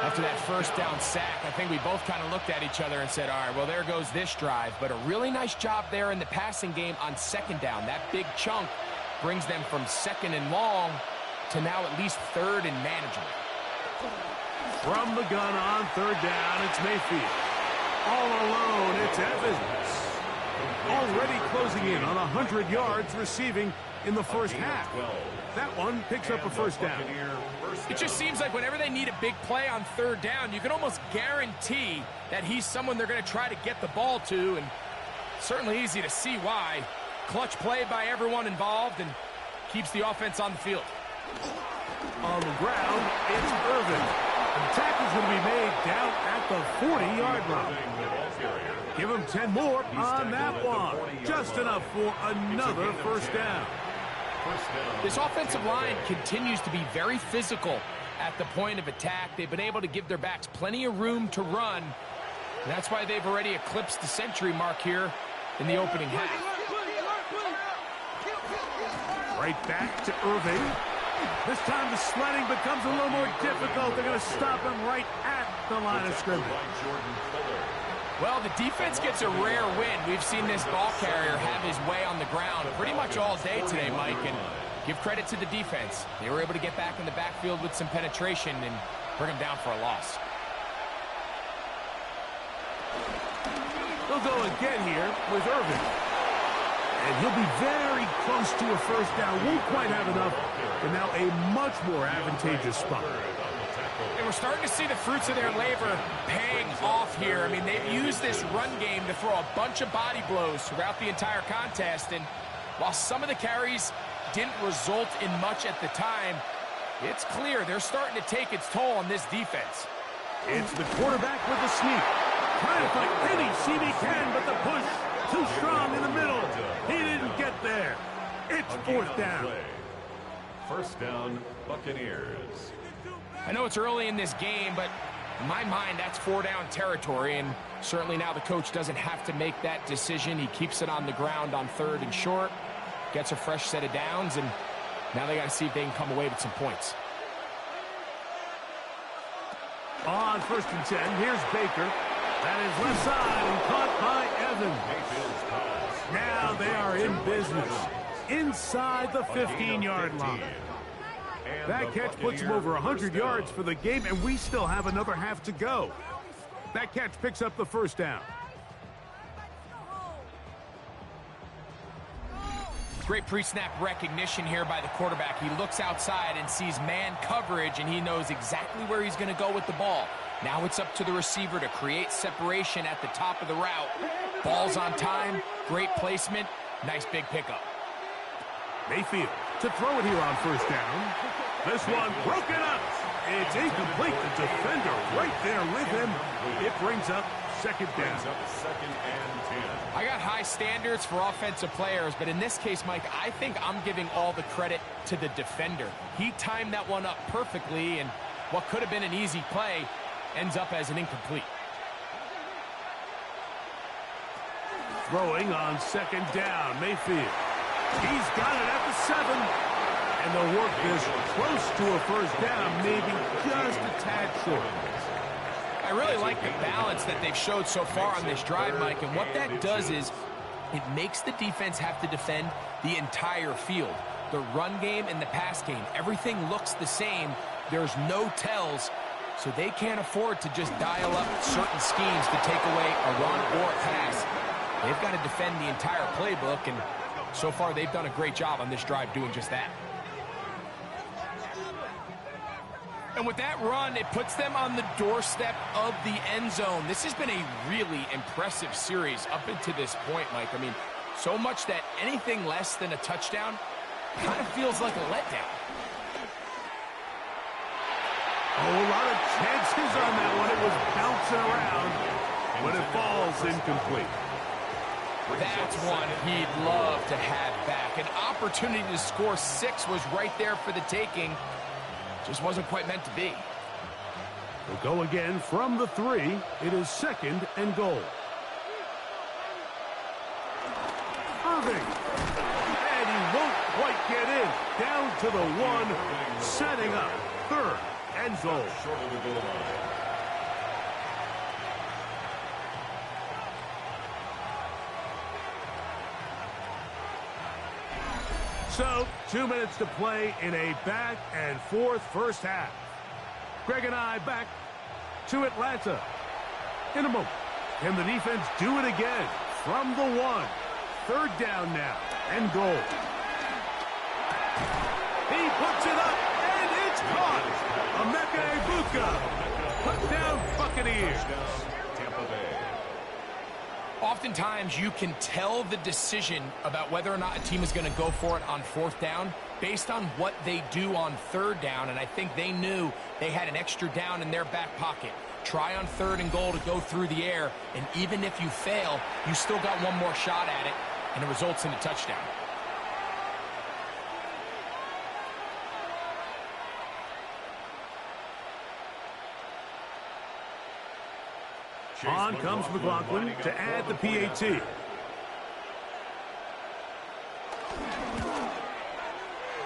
After that 1st down sack, I think we both kind of looked at each other and said, all right, well, there goes this drive. But a really nice job there in the passing game on 2nd down. That big chunk brings them from 2nd and long to now at least 3rd and manageable. From the gun on 3rd down, it's Mayfield. All alone, it's Evans. Already closing in on 100 yards receiving in the 1st half. That one picks up a 1st down. It just seems like whenever they need a big play on 3rd down, you can almost guarantee that he's someone they're going to try to get the ball to, and certainly easy to see why. Clutch play by everyone involved and keeps the offense on the field. On the ground, it's Irvin. The tackle's going to be made down at the 40-yard line. Give him 10 more on that one. Just enough for another 1st down. This offensive line continues to be very physical at the point of attack. They've been able to give their backs plenty of room to run. And that's why they've already eclipsed the century mark here in the opening half. Right back to Irving. This time the sledding becomes a little more difficult. They're going to stop him right at the line of scrimmage. Well, the defense gets a rare win. We've seen this ball carrier have his way on the ground pretty much all day today, Mike, and give credit to the defense. They were able to get back in the backfield with some penetration and bring him down for a loss. They'll go again here with Irving. And he'll be very close to a 1st down. Won't quite have enough, but now a much more advantageous spot. And we're starting to see the fruits of their labor paying off here. I mean, they've used this run game to throw a bunch of body blows throughout the entire contest. And while some of the carries didn't result in much at the time, it's clear they're starting to take its toll on this defense. It's the quarterback with the sneak. Trying to find any seam he can, but the push too strong in the middle. He didn't get there. It's 4th down. 1st down, Buccaneers. I know it's early in this game, but in my mind, that's 4-down territory, and certainly now the coach doesn't have to make that decision. He keeps it on the ground on 3rd and short, gets a fresh set of downs, and now they got to see if they can come away with some points. On 1st and 10, here's Baker. That is left side and caught by Evans. Now they are in business inside the 15-yard line. That catch puts him over 100 yards for the game, and we still have another half to go. That catch picks up the 1st down. Great pre-snap recognition here by the quarterback. He looks outside and sees man coverage, and he knows exactly where he's going to go with the ball. Now it's up to the receiver to create separation at the top of the route. Ball's on time, great placement, nice big pickup. Mayfield to throw it here on 1st down. This one broken up. It's incomplete. The defender right there with him. It brings up 2nd down. I got high standards for offensive players, but in this case, Mike, I think I'm giving all the credit to the defender. He timed that one up perfectly, and what could have been an easy play ends up as an incomplete. Throwing on 2nd down, Mayfield. He's got it at the 7. And they'll work this close to a 1st down, maybe just a tad short. I really like the balance that they've showed so far on this drive, Mike, and what that does is it makes the defense have to defend the entire field. The run game and the pass game, everything looks the same. There's no tells, so they can't afford to just dial up certain schemes to take away a run or a pass. They've got to defend the entire playbook, and so far they've done a great job on this drive doing just that. And with that run, it puts them on the doorstep of the end zone. This has been a really impressive series up until this point, Mike. I mean, So much that anything less than a touchdown kind of feels like a letdown. Oh, a lot of chances on that one. It was bouncing around, but it falls incomplete. That's one he'd love to have back. An opportunity to score 6 was right there for the taking. Just wasn't quite meant to be. We'll go again from the 3. It is 2nd and goal. Irving. And he won't quite get in. Down to the 1, setting up 3rd and goal. Short of the goal line. So, 2 minutes to play in a back-and-forth first half. Greg and I back to Atlanta. In a moment, can the defense do it again? From the 1. 3rd down now, and goal. He puts it up, and it's caught. Emeka Egbuka. Touchdown, Buccaneers. Tampa Bay. Oftentimes, you can tell the decision about whether or not a team is going to go for it on 4th down based on what they do on 3rd down, and I think they knew they had an extra down in their back pocket. Try on 3rd and goal to go through the air, and even if you fail, you still got one more shot at it, and it results in a touchdown. On comes McLaughlin to add the PAT.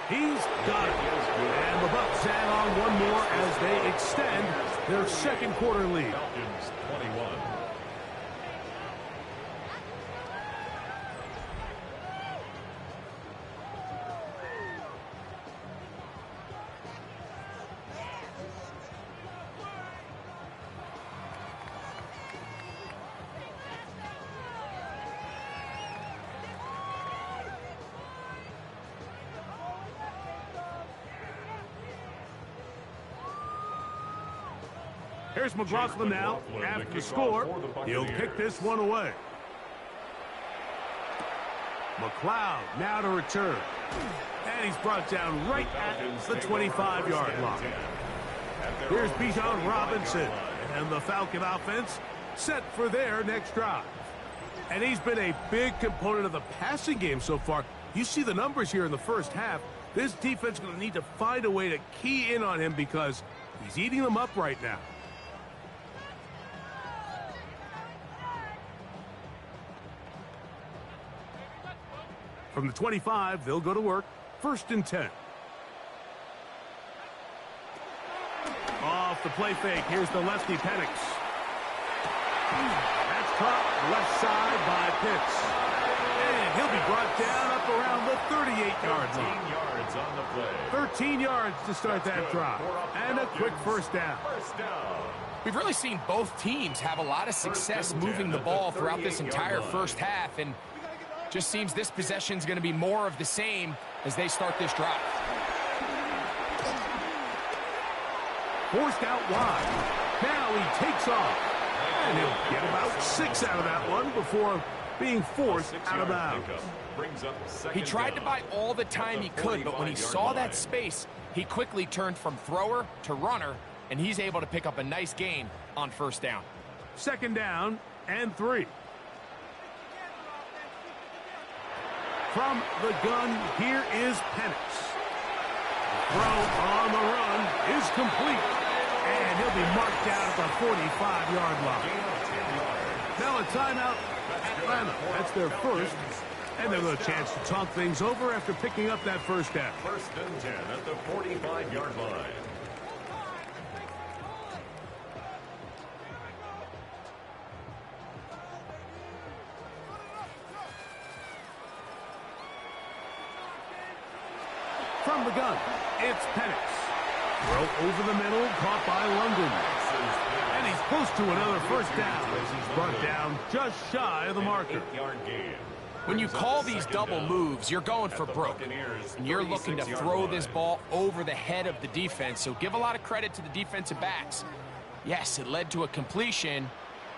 He's got it. And the Bucs add on one more as they extend their 2nd quarter lead. Falcons 21. Here's McLaughlin now. After the score, he'll kick this one away. McLeod now to return. And he's brought down right at the 25-yard line. Here's Bijan Robinson. And the Falcon offense set for their next drive. And he's been a big component of the passing game so far. You see the numbers here in the first half. This defense is going to need to find a way to key in on him because he's eating them up right now. From the 25, they'll go to work. 1st and 10. Off the play fake. Here's the lefty, Penix. That's caught left side by Pitts. And he'll be brought down up around the 38-yard line. 13 yards on the play. 13 yards to start that drive. And a quick first down. First down. We've really seen both teams have a lot of success moving the ball throughout this entire first half, and just seems this possession is going to be more of the same as they start this drive. Forced out wide. Now he takes off. And he'll get about 6 out of that one before being forced out of bounds. He tried to buy all the time he could, but when he saw that space, he quickly turned from thrower to runner, and he's able to pick up a nice gain on 1st down. 2nd down and 3. From the gun, here is Penix. Throw on the run is complete. And he'll be marked down at the 45-yard line. Now a timeout, Atlanta. That's their first. And they'll have a chance to talk things over after picking up that first down. 1st and 10 at the 45-yard line. From the gun, it's Penix. Throw over the middle, caught by London. And he's close to another first down. He's brought down just shy of the marker. 8-yard gain. When you call these double moves, you're going for broke. And you're looking to throw this ball over the head of the defense. So give a lot of credit to the defensive backs. Yes, it led to a completion,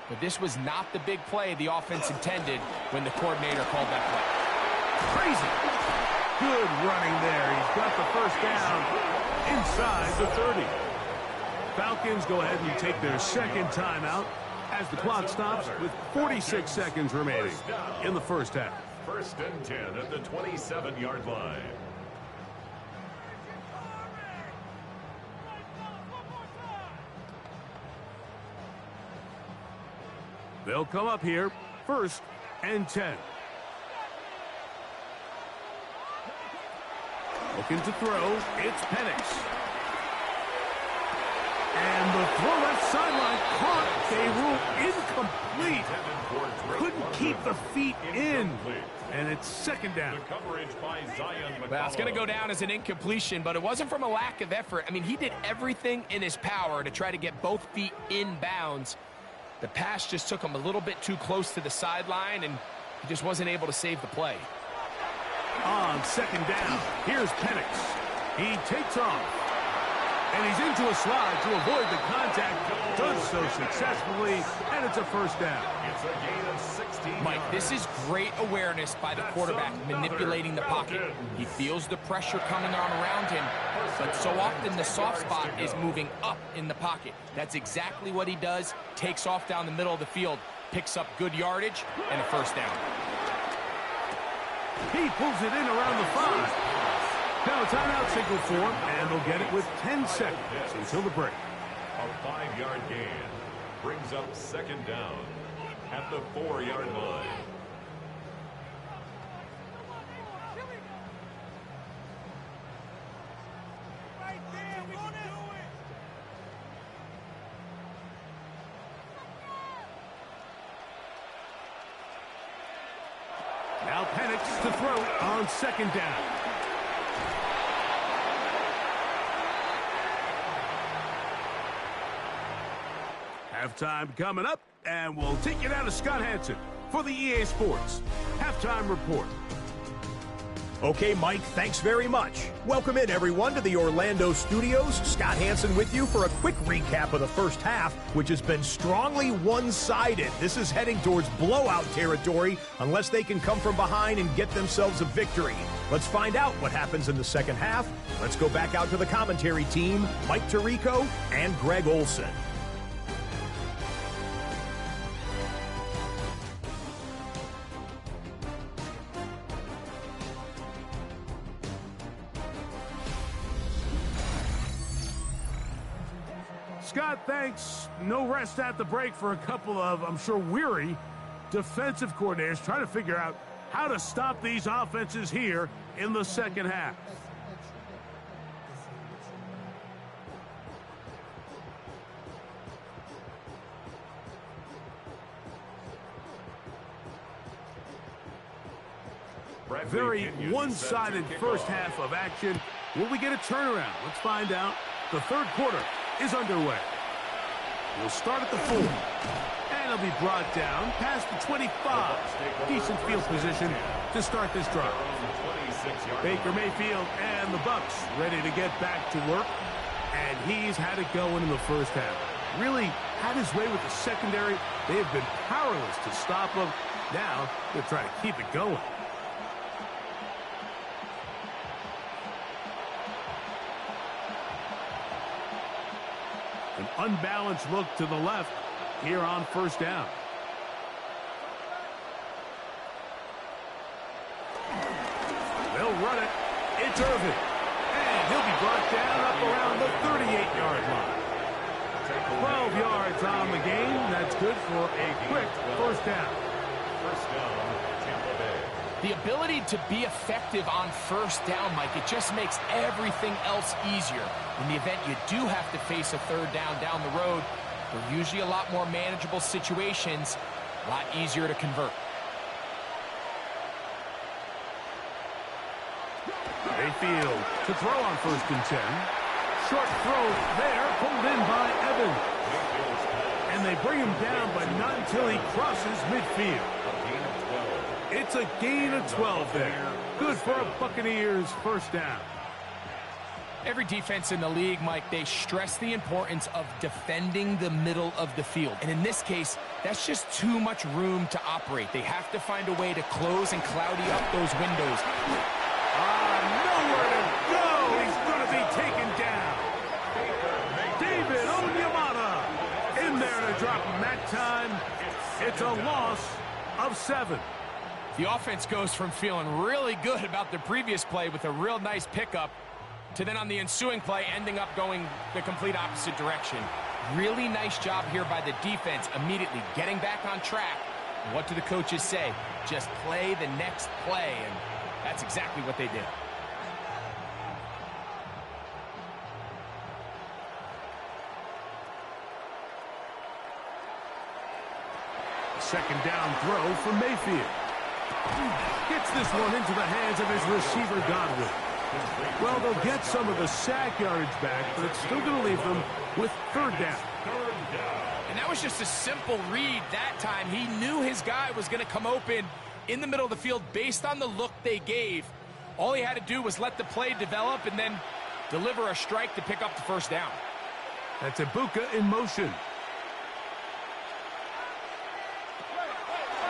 But this was not the big play the offense intended when the coordinator called that play. Crazy. Good running there. He's got the first down inside the 30. Falcons go ahead and take their second timeout as the clock stops with 46 seconds remaining in the first half. 1st and 10 at the 27-yard line. They'll come up here, 1st and 10. Looking to throw, it's Penix. And the throw left sideline caught. They rule incomplete. Couldn't keep the feet in. And it's 2nd down. Well, it's going to go down as an incompletion, but it wasn't from a lack of effort. I mean, he did everything in his power to try to get both feet in bounds. The pass just took him a little bit too close to the sideline, and he just wasn't able to save the play. On 2nd down, here's Penix. He takes off. And he's into a slide to avoid the contact. Does so successfully, and it's a 1st down. It's a gain of 16 Mike, yards. this is great awareness by the quarterback, manipulating the pocket. He feels the pressure coming on around him, but so often the soft spot is moving up in the pocket. That's exactly what he does. Takes off down the middle of the field, picks up good yardage, and a 1st down. He pulls it in around the 5. Now a timeout signal for him, and they'll get it with 10 seconds until the break. A 5-yard gain brings up 2nd down at the 4-yard line. Now Penix to throw on 2nd down. Halftime coming up, and we'll take you down to Scott Hanson for the EA Sports Halftime Report. Okay, Mike, thanks very much. Welcome in, everyone, to the Orlando studios. Scott Hanson with you for a quick recap of the first half, which has been strongly one-sided. This is heading towards blowout territory unless they can come from behind and get themselves a victory. Let's find out what happens in the second half. Let's go back out to the commentary team, Mike Tirico and Greg Olson. Scott, thanks. No rest at the break for a couple of, I'm sure, weary defensive coordinators trying to figure out how to stop these offenses here in the second half. Very one-sided first half of action. Will we get a turnaround? Let's find out. The third quarter is underway. We'll start at the 4. And it'll be brought down past the 25. Decent field position to start this drive. Baker Mayfield and the Bucs ready to get back to work. And he's had it going in the first half. Really had his way with the secondary. They have been powerless to stop him. Now they're trying to keep it going. An unbalanced look to the left here on first down. They'll run it. It's Irvin. And he'll be brought down up around the 38-yard line. 12 yards on the game. That's good for a quick first down. First down, Tampa Bay. The ability to be effective on first down, Mike, it just makes everything else easier. In the event you do have to face a third down the road, they're usually a lot more manageable situations, a lot easier to convert. Mayfield to throw on 1st and 10. Short throw there, pulled in by Evans. And they bring him down, but not until he crosses midfield. It's a gain of 12 there. Good for a Buccaneers first down. Every defense in the league, Mike, they stress the importance of defending the middle of the field. And in this case, that's just too much room to operate. They have to find a way to close and cloudy up those windows. Nowhere to go. He's going to be taken down. David Onyemata in there to drop him that time. It's a loss of 7. The offense goes from feeling really good about the previous play with a real nice pickup to then on the ensuing play ending up going the complete opposite direction. Really nice job here by the defense, immediately getting back on track. And what do the coaches say? Just play the next play, and that's exactly what they did. Second down throw from Mayfield. Gets this one into the hands of his receiver, Godwin. Well, they'll get some of the sack yardage back, but it's still going to leave them with 3rd down. And that was just a simple read that time. He knew his guy was going to come open in the middle of the field based on the look they gave. All he had to do was let the play develop and then deliver a strike to pick up the 1st down. That's Ibuka in motion.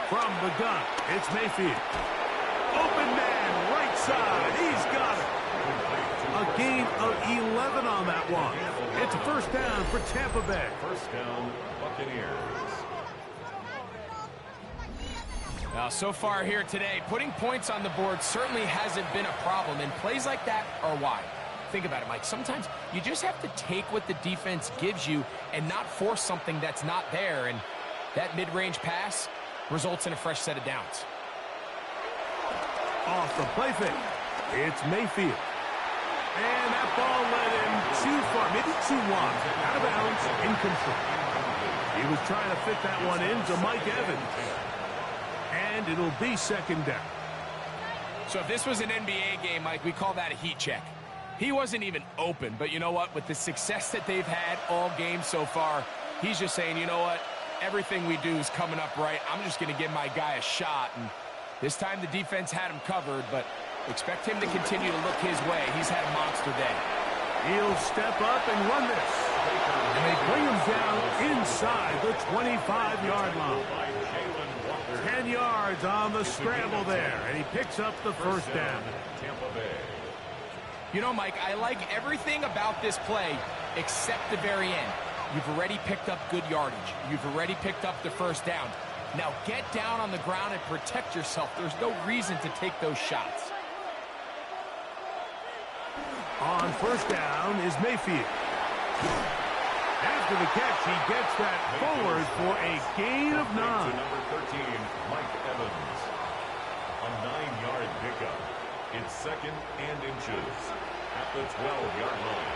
From the gun, it's Mayfield. Open man, right side. He's got it. A gain of 11 on that one. It's a 1st down for Tampa Bay. 1st down, Buccaneers. Now, so far here today, putting points on the board certainly hasn't been a problem, and plays like that are why. Think about it, Mike. Sometimes you just have to take what the defense gives you and not force something that's not there, and that mid-range pass results in a fresh set of downs. Off the play fake, it's Mayfield. And that ball led him too far, maybe too wide. Out of bounds, incomplete. He was trying to fit that one into Mike Evans. And it'll be 2nd down. So if this was an NBA game, Mike, we call that a heat check. He wasn't even open, but you know what? With the success that they've had all game so far, he's just saying, you know what? Everything we do is coming up right. I'm just going to give my guy a shot. And this time the defense had him covered, but expect him to continue to look his way. He's had a monster day. He'll step up and run this. And they bring him down inside the 25-yard line. 10 yards on the scramble there, and he picks up the 1st down. Tampa Bay. You know, Mike, I like everything about this play except the very end. You've already picked up good yardage. You've already picked up the 1st down. Now get down on the ground and protect yourself. There's no reason to take those shots. On 1st down is Mayfield. After the catch, he gets that forward for a gain of 9. To number 13, Mike Evans. A 9-yard pickup. It's 2nd and inches at the 12-yard line.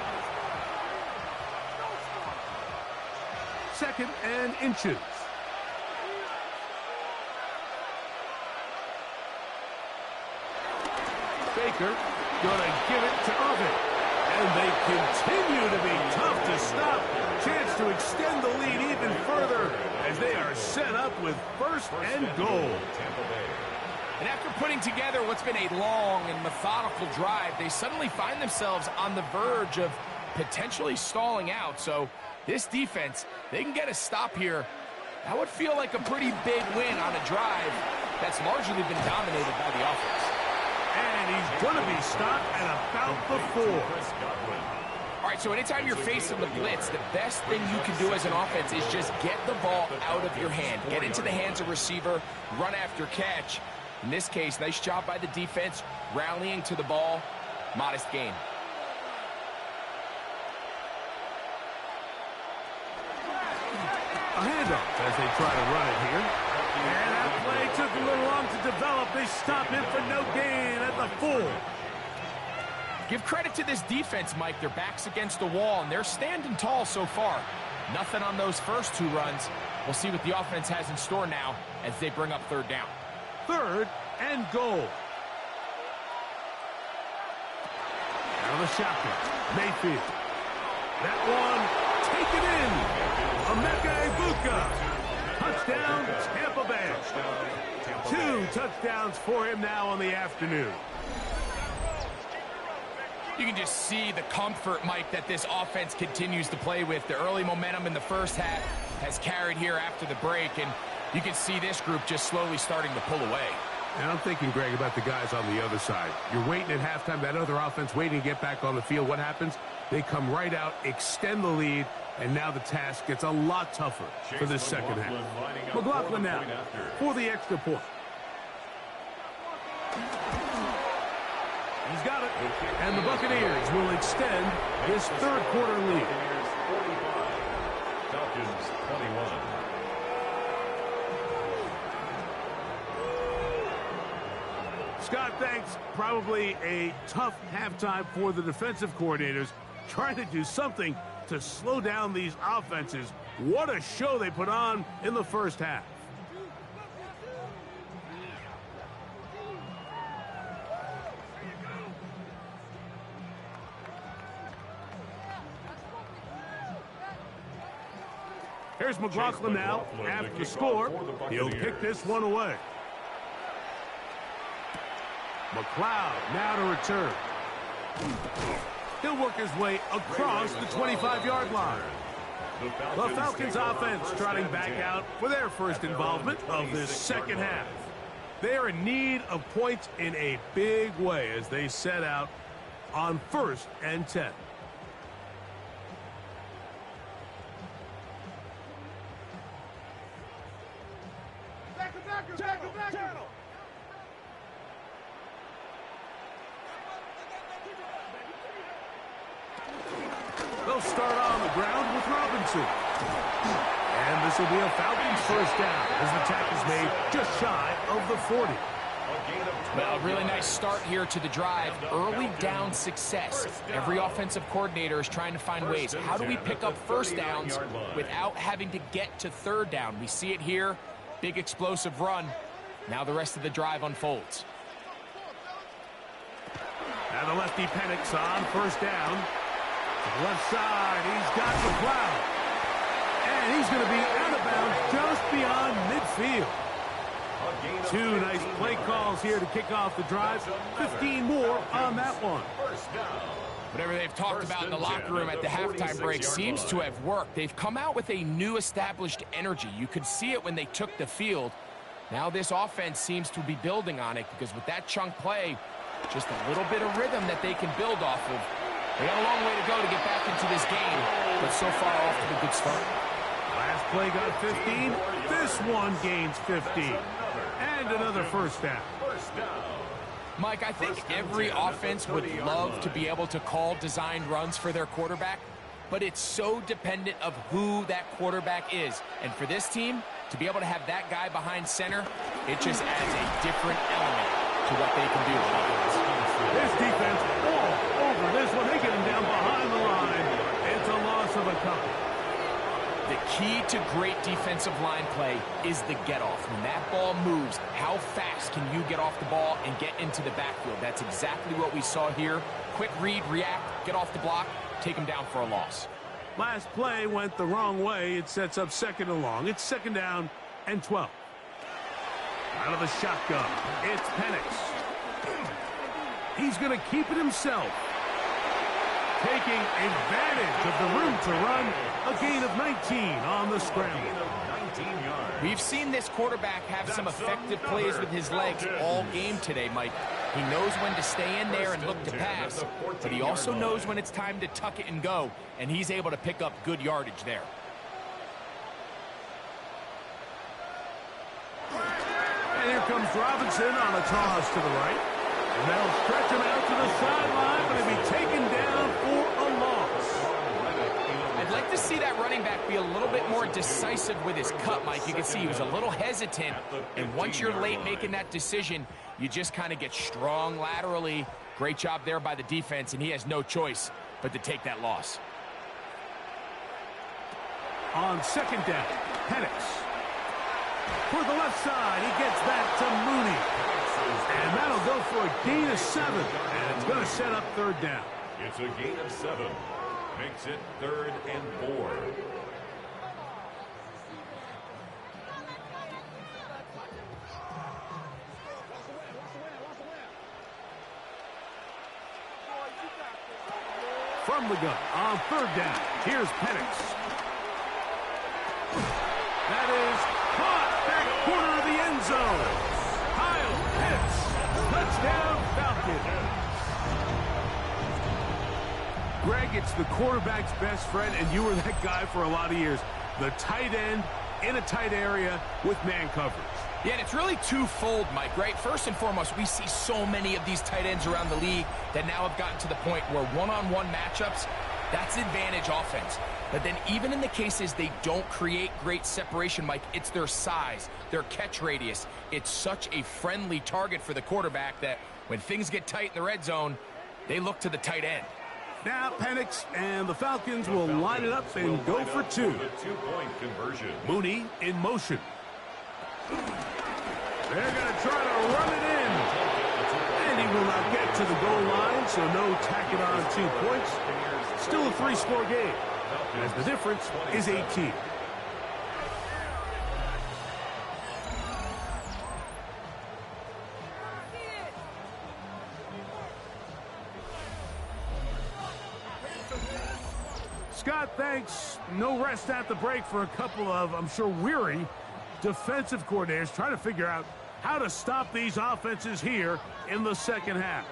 2nd and inches. Baker gonna give it to Irvin. And they continue to be tough to stop. Chance to extend the lead even further as they are set up with 1st and goal. And after putting together what's been a long and methodical drive, they suddenly find themselves on the verge of potentially stalling out. So this defense, they can get a stop here. That would feel like a pretty big win on a drive that's largely been dominated by the offense. And he's going to be stopped at about the 4. All right, so anytime you're facing the blitz, the best thing you can do as an offense is just get the ball out of your hand. Get into the hands of receiver, run after catch. In this case, nice job by the defense, rallying to the ball. Modest gain. A handoff as they try to run it here. And that play took a little long to develop. They stop him for no gain at the 4. Give credit to this defense, Mike. Their back's against the wall, and they're standing tall so far. Nothing on those first 2 runs. We'll see what the offense has in store now as they bring up 3rd down. 3rd and goal. Out of the shotgun, Mayfield. That one taken in. Emeka Egbuka. Touchdown, Tampa Bay. 2 touchdowns for him now on the afternoon. You can just see the comfort, Mike, that this offense continues to play with. The early momentum in the first half has carried here after the break, and you can see this group just slowly starting to pull away. And I'm thinking, Greg, about the guys on the other side. You're waiting at halftime, that other offense waiting to get back on the field. What happens? They come right out, extend the lead, and now the task gets a lot tougher for this second half. McLaughlin now for the extra point. He's got it. And the Buccaneers will extend his third quarter lead. Falcons 21. Scott, thanks. Probably a tough halftime for the defensive coordinators, trying to do something to slow down these offenses. What a show they put on in the first half. Here's McLaughlin now. After the score, he'll kick this one away. McLeod now to return. He'll work his way across the 25-yard line. The Falcons offense trotting back out for their first involvement of this second half. They are in need of points in a big way as they set out on 1st and 10. They'll start on the ground with Robinson. And this will be a Falcons first down as the tackle's made just shy of the 40. Well, a really nice start here to the drive. Early down success. Every offensive coordinator is trying to find ways. How do we pick up first downs without having to get to third down? We see it here. Big explosive run. Now the rest of the drive unfolds. Now the lefty Penix on first down. To the left side, he's got McLeod. And he's going to be out of bounds just beyond midfield. Two nice play calls here to kick off the drive. 15 more on that one. Whatever they've talked about in the locker room at the halftime break seems to have worked. They've come out with a new established energy. You could see it when they took the field. Now this offense seems to be building on it because with that chunk play, just a little bit of rhythm that they can build off of. They got a long way to go to get back into this game, but so far off to a good start. Last play got 15. This one gains 15. And another first down. Mike, I think every offense would love to be able to call designed runs for their quarterback, but it's so dependent of who that quarterback is. And for this team, to be able to have that guy behind center, it just adds a different element to what they can do on offense. This defense all over this one. They get him down behind the line. It's a loss of a couple. The key to great defensive line play is the get-off. When that ball moves, how fast can you get off the ball and get into the backfield? That's exactly what we saw here. Quick read, react, get off the block, take him down for a loss. Last play went the wrong way. It sets up second and long. It's second down and 12. Out of the shotgun, it's Penix. He's going to keep it himself. Taking advantage of the room to run. A gain of 19 on the scramble. We've seen this quarterback have some effective plays with his legs all game today, Mike. He knows when to stay in there and look to pass, but he also knows when it's time to tuck it and go, and he's able to pick up good yardage there. And here comes Robinson on a toss to the right. And they'll stretch him out to the sideline, but he'll be taken down for a loss. I'd like to see that running back be a little bit more decisive with his cut, Mike. You can see he was a little hesitant, and once you're late making that decision, you just kind of get strong laterally. Great job there by the defense, and he has no choice but to take that loss. On second down, Penix. For the left side, he gets that to Mooney. And that'll go for a gain of 7, and it's going to set up third down. It's a gain of 7. Makes it 3rd and 4. from the gun on third down. Here's Penix. That is caught back corner of the end zone. Kyle Pitts, touchdown Falcons. Greg, it's the quarterback's best friend, and you were that guy for a lot of years. The tight end in a tight area with man coverage. Yeah, and it's really twofold, Mike, right? First and foremost, we see so many of these tight ends around the league that now have gotten to the point where one-on-one matchups, that's advantage offense. But then even in the cases they don't create great separation, Mike, it's their size, their catch radius. It's such a friendly target for the quarterback that when things get tight in the red zone, they look to the tight end. Now Penix and the Falcons will line it up and go for two. Two-point conversion. Mooney in motion. They're going to try to run it in. And he will not get to the goal line, so no tack it on 2 points. Still a three-score game, as the difference is 18. Scott, thanks. No rest at the break for a couple of, I'm sure, weary defensive coordinators trying to figure out how to stop these offenses here in the second half.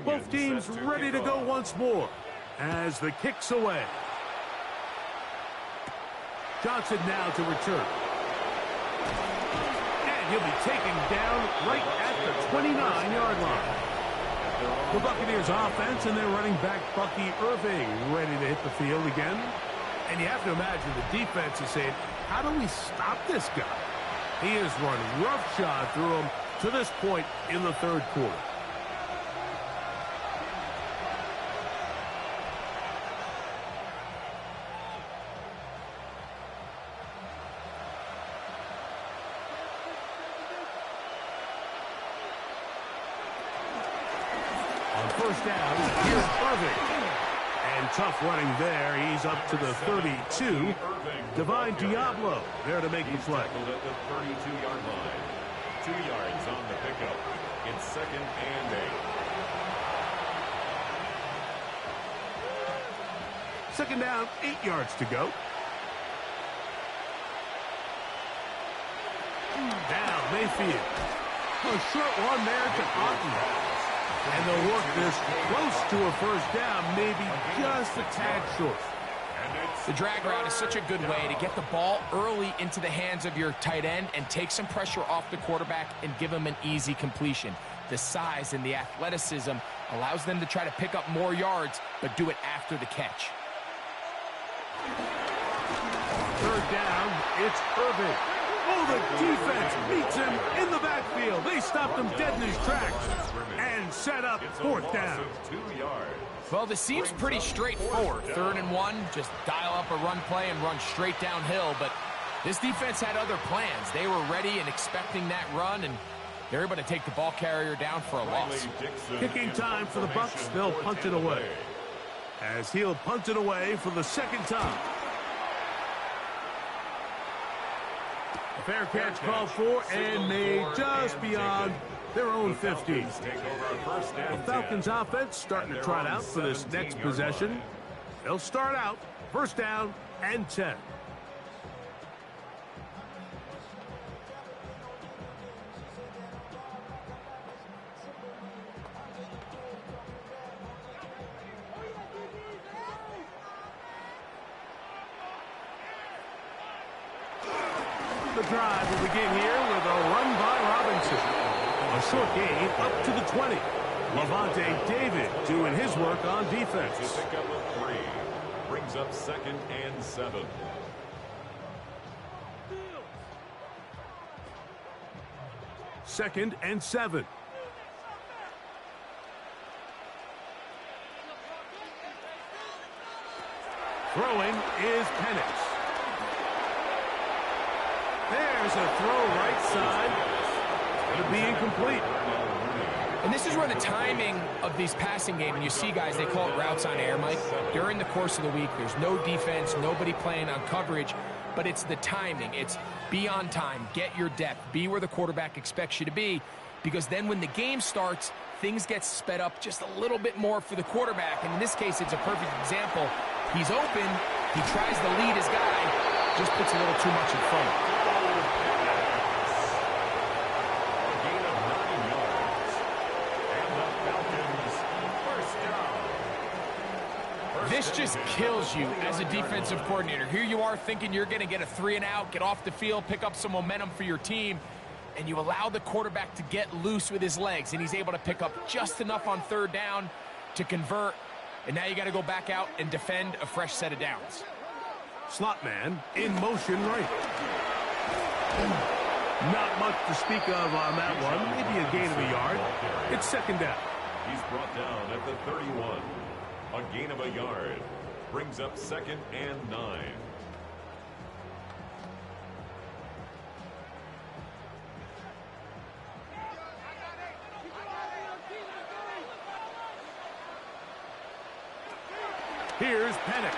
Both teams ready to go once more as the kick's away. Johnson now to return. He'll be taken down right at the 29-yard line. The Buccaneers offense and their running back Bucky Irving ready to hit the field again. And you have to imagine the defense is saying, how do we stop this guy? He has run roughshod through him to this point in the third quarter. First down, here's Irving. And tough running there. He's up to the 32. Divine Diablo there to make the play. At the 32-yard line. 2 yards on the pickup. It's second and 8. Second down, 8 yards to go. Now Mayfield. A short one there to Otten. And they'll work this close to a first down, maybe just a tad short. The drag route is such a good way to get the ball early into the hands of your tight end and take some pressure off the quarterback and give him an easy completion. The size and the athleticism allows them to try to pick up more yards, but do it after the catch. Third down, it's Irving. Oh, the defense meets him in the backfield. They stopped him dead in his tracks and set up fourth down. 2 yards. Well, this seems pretty straightforward. 3rd and 1, just dial up a run play and run straight downhill. But this defense had other plans. They were ready and expecting that run, and they're able to take the ball carrier down for a loss. Kicking time for the Bucs. They'll punt it away. As he'll punt it away for the second time. A fair catch called for and made just beyond their own 50. The Falcons offense starting to trot out for this next possession. They'll start out first down and 10. The drive will begin here with a run by Robinson. A short gain up to the 20. Levante David doing his work on defense. To pick up a 3. Brings up second and 7. Second and 7. Throwing is Penix. There's a throw right side. It'll be incomplete. And this is where the timing of these passing game, and you see guys, they call it routes on air, Mike. During the course of the week, there's no defense, nobody playing on coverage. but it's the timing. It's be on time, get your depth, be where the quarterback expects you to be, because then when the game starts, things get sped up just a little bit more for the quarterback. And in this case, it's a perfect example. He's open, he tries to lead his guy, just puts a little too much in front of him. This just kills you as a defensive coordinator. Here you are thinking you're going to get a 3-and-out, get off the field, pick up some momentum for your team, and you allow the quarterback to get loose with his legs, and he's able to pick up just enough on 3rd down to convert, and now you got to go back out and defend a fresh set of downs. Slot man in motion right. Not much to speak of on that one. Maybe a gain of a yard. It's 2nd down. He's brought down at the 31. A gain of a yard. Brings up 2nd and 9. Here's Penix.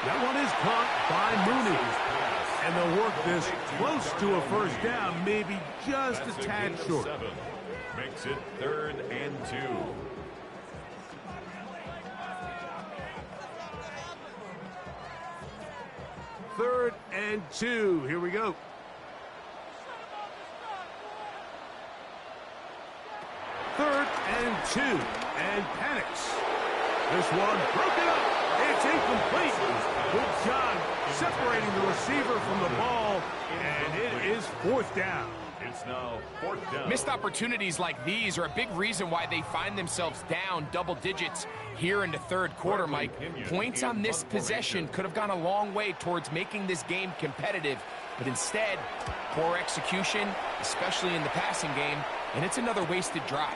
That one is caught by Mooney. And they'll work this close to a 1st down, maybe just a tad short. 7. Makes it 3rd and 2. Third and 2. Here we go. Third and 2. And Penix. This one broken up. It's incomplete. Good job separating the receiver from the ball. And it is 4th down. It's now 4th down. Missed opportunities like these are a big reason why they find themselves down double digits here in the 3rd quarter, Mike. Points on this possession could have gone a long way towards making this game competitive, but instead, poor execution, especially in the passing game, and it's another wasted drive.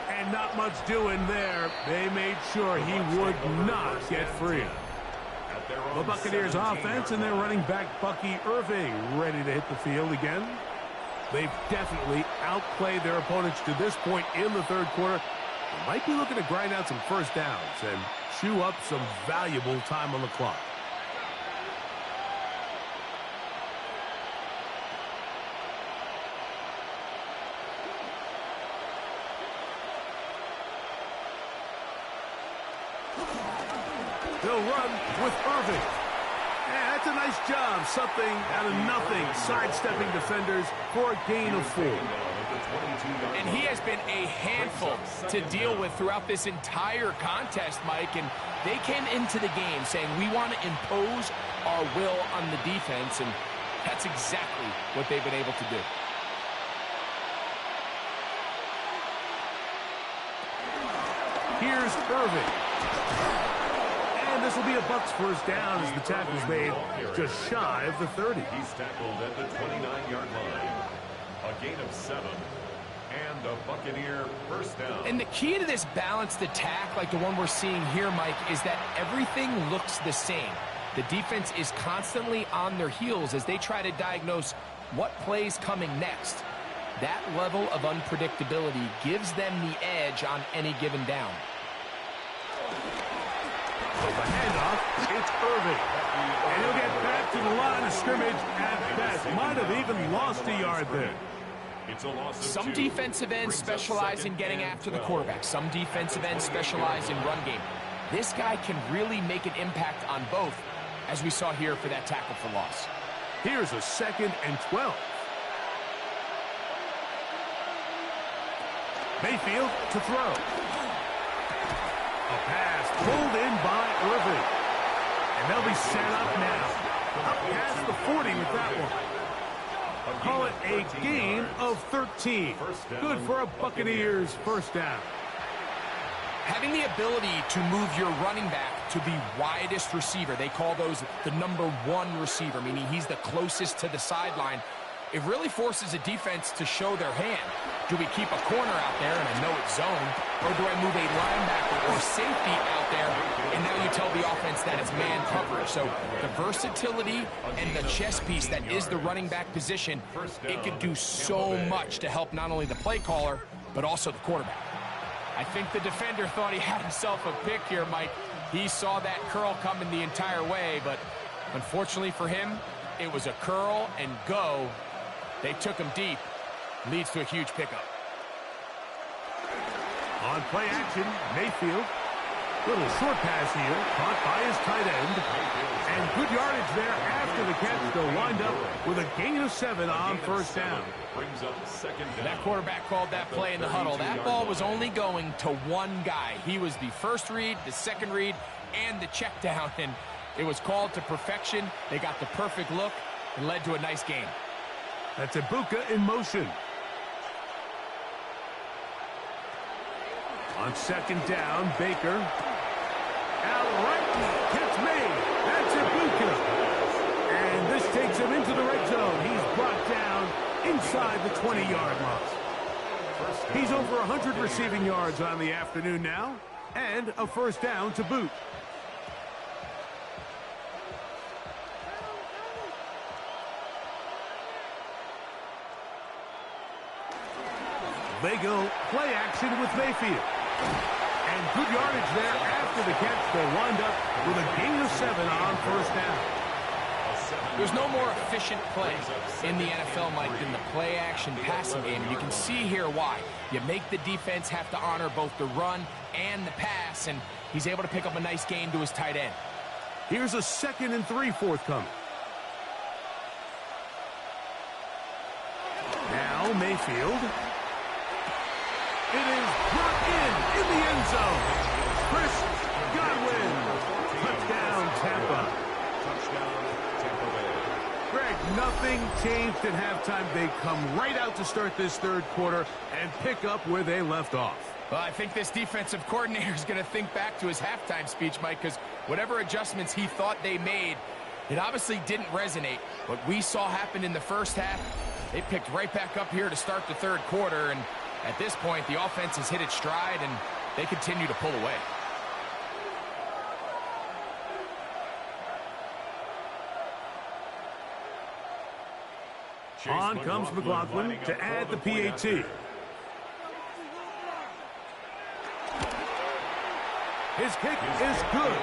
And not much doing there. They made sure he would not get free. The Buccaneers offense and their running back Bucky Irving ready to hit the field again. They've definitely outplayed their opponents to this point in the 3rd quarter. They might be looking to grind out some 1st downs and chew up some valuable time on the clock. They'll run with Irving. Yeah, that's a nice job. Something out of nothing. Sidestepping defenders for a gain of 4. And he has been a handful to deal with throughout this entire contest, Mike. And they came into the game saying, we want to impose our will on the defense. And that's exactly what they've been able to do. Here's Irving. And this will be a Bucs 1st down as the tackle's made just shy of the 30. He's tackled at the 29-yard line. A gain of 7. And a Buccaneer 1st down. And the key to this balanced attack, like the one we're seeing here, Mike, is that everything looks the same. The defense is constantly on their heels as they try to diagnose what play's coming next. That level of unpredictability gives them the edge on any given down. The handoff, it's Irving. And he'll get back to the line of scrimmage at best. Might have even lost a yard there. It's a loss of Some 2. defensive ends specialize in getting after the quarterback. Some defensive ends specialize in run game. This guy can really make an impact on both, as we saw here for that tackle for loss. Here's a 2nd and 12. Mayfield to throw. A pass pulled in by Irving. And they'll be set up now. Up past the 40 with that one. Call it a gain of 13. Good for a Buccaneers 1st down. Having the ability to move your running back to the widest receiver, they call those the number 1 receiver, meaning he's the closest to the sideline. It really forces a defense to show their hand. Do we keep a corner out there, and I know it's zone, or do I move a linebacker or safety out there, and now you tell the offense that it's man coverage? So the versatility and the chess piece that is the running back position, it could do so much to help not only the play caller, but also the quarterback. I think the defender thought he had himself a pick here, Mike. He saw that curl coming the entire way, but unfortunately for him, it was a curl and go. They took him deep. Leads to a huge pickup. On play action, Mayfield. Little short pass here, caught by his tight end. And good yardage there after the catch. They'll wind up with a gain of 7 on first down. Brings up second down. That quarterback called that play in the huddle. That ball was only going to one guy. He was the first read, the second read, and the check down. And it was called to perfection. They got the perfect look and led to a nice game. That's Ibuka in motion. On second down, Baker. Out right, catch made. That's Ibuka. And this takes him into the red zone. He's brought down inside the 20-yard line. He's over 100 receiving yards on the afternoon now, and a first down to boot. They go play action with Mayfield. And good yardage there after the catch. They'll wind up with a gain of 7 on first down. There's no more efficient play in the NFL, Mike, than the play-action passing game. And you can see here why. You make the defense have to honor both the run and the pass, and he's able to pick up a nice gain to his tight end. Here's a 2nd and 3 forthcoming. Now Mayfield. It is brought in the end zone. Chris Godwin. Touchdown, Tampa. Touchdown, Tampa Bay. Greg, nothing changed at halftime. They come right out to start this third quarter and pick up where they left off. Well, I think this defensive coordinator is going to think back to his halftime speech, Mike, because whatever adjustments he thought they made, it obviously didn't resonate. What we saw happen in the first half, they picked right back up here to start the third quarter, and at this point, the offense has hit its stride, and they continue to pull away. On comes McLaughlin to add the PAT. His kick is good,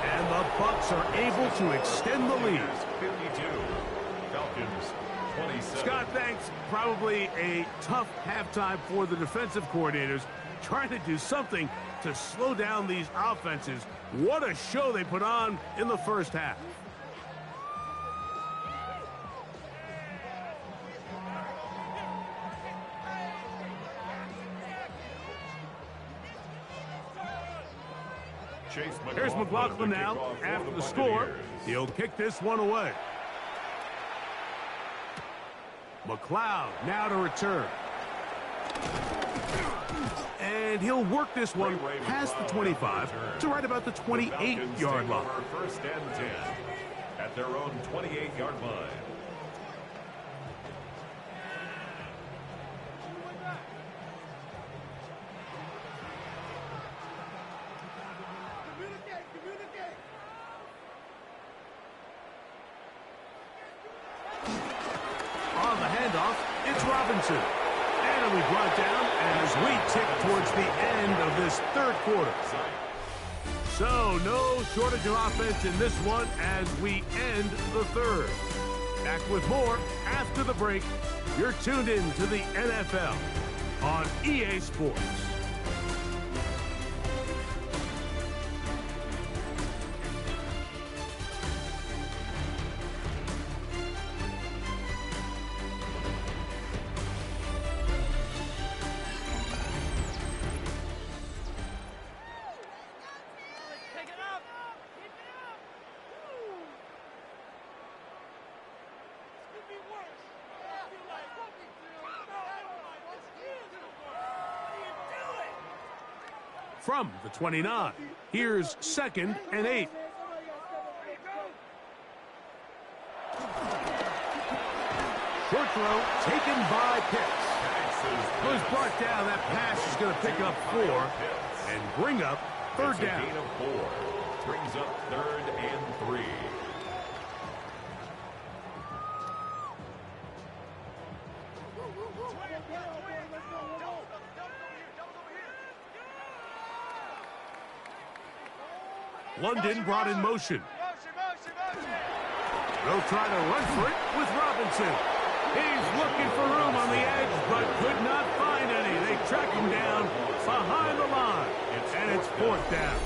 and the Bucs are able to extend the lead. 52. Falcons 27. Scott, thanks. Probably a tough halftime for the defensive coordinators, trying to do something to slow down these offenses. What a show they put on in the first half. Here's McLaughlin now after the score. He'll kick this one away. McLeod now to return. And he'll work this one past the 25 to right about the 28-yard line. First and 10 at their own 28-yard line. It's Robinson. And it'll be brought down as we tick towards the end of this third quarter. So, no shortage of offense in this one as we end the third. Back with more after the break. You're tuned in to the NFL on EA Sports. From the 29, here's 2nd and 8. Short throw taken by Pitts. Was brought down. That pass is going to pick up 4 and bring up third down. Gain of 4 brings up 3rd and 3. London brought in motion. They'll try to run for it with Robinson. He's looking for room on the edge, but could not find any. They track him down behind the line, and it's 4th down.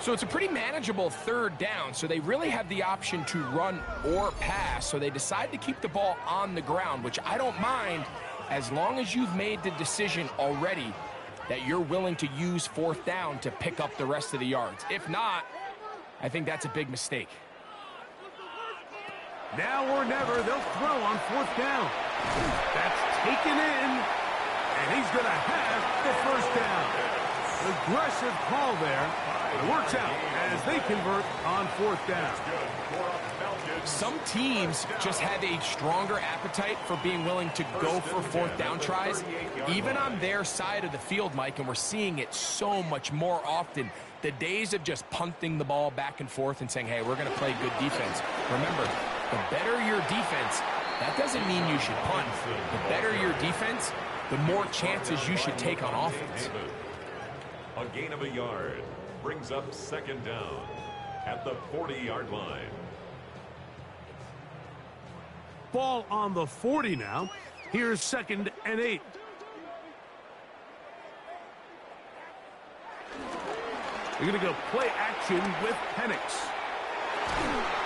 So it's a pretty manageable 3rd down, so they really have the option to run or pass, so they decide to keep the ball on the ground, which I don't mind as long as you've made the decision already that you're willing to use 4th down to pick up the rest of the yards. If not, I think that's a big mistake. Now or never, they'll throw on 4th down. That's taken in, and he's going to have the 1st down. Aggressive call there. It works out as they convert on 4th down. Some teams just have a stronger appetite for being willing to go for 4th down tries, even on their side of the field, Mike, and we're seeing it so much more often. The days of just punting the ball back and forth and saying, hey, we're going to play good defense. Remember, the better your defense, that doesn't mean you should punt. The better your defense, the more chances you should take on offense. A gain of a yard brings up 2nd down at the 40-yard line. Ball on the 40 now. Here's 2nd and 8. You're going to go play action with Penix.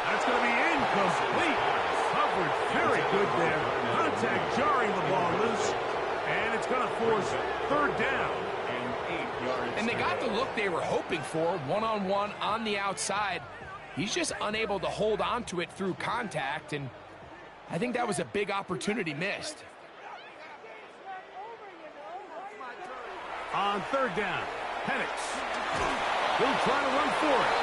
That's going to be incomplete. Covered very good there. Contact jarring the ball loose. And it's going to force 3rd down. And they got the look they were hoping for, one-on-one on the outside. He's just unable to hold on to it through contact, and I think that was a big opportunity missed. On 3rd down, Penix. He'll try to run for it.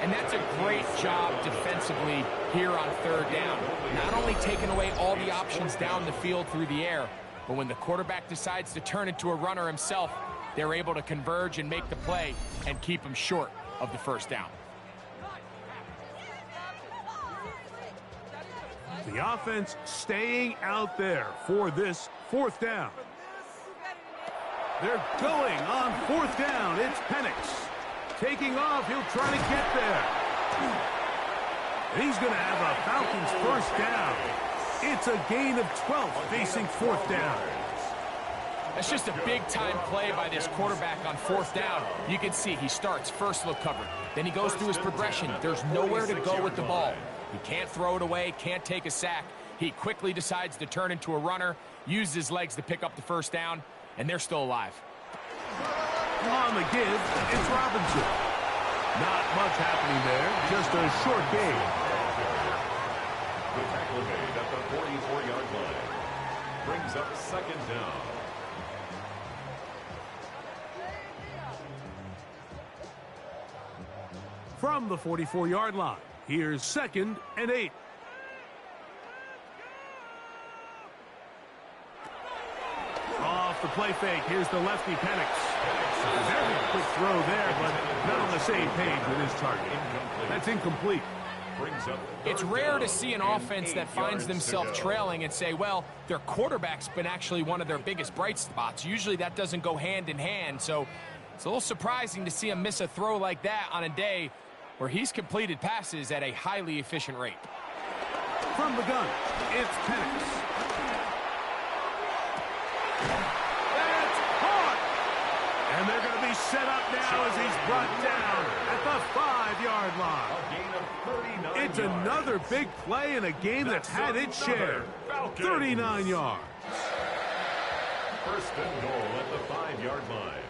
And that's a great job defensively here on 3rd down. Not only taking away all the options down the field through the air, but when the quarterback decides to turn into a runner himself, they're able to converge and make the play and keep him short of the 1st down. The offense staying out there for this 4th down. They're going on 4th down. It's Penix. Taking off, he'll try to get there. And he's going to have a Falcons 1st down. It's a gain of 12 facing 4th down. That's just a big-time play by this quarterback on 4th down. You can see he starts first look covered. Then he goes through his progression. There's nowhere to go with the ball. He can't throw it away, can't take a sack. He quickly decides to turn into a runner, use his legs to pick up the 1st down, and they're still alive. On the give, it's Robinson. Not much happening there, just a short gain. The tackle made at the 44-yard line brings up 2nd down. From the 44-yard line, here's 2nd and 8. Off the play fake, here's the lefty Penix. Very quick throw there, but not on the same page with his target. That's incomplete. It's rare to see an offense that finds themselves trailing and say, well, their quarterback's been actually one of their biggest bright spots. Usually that doesn't go hand in hand, so it's a little surprising to see him miss a throw like that on a day where he's completed passes at a highly efficient rate. From the gun, it's Penix. That's caught! And they're going to be set up now as he's brought down at the 5-yard line. It's another big play in a game that's had its share. 39 yards. 1st and goal at the 5-yard line.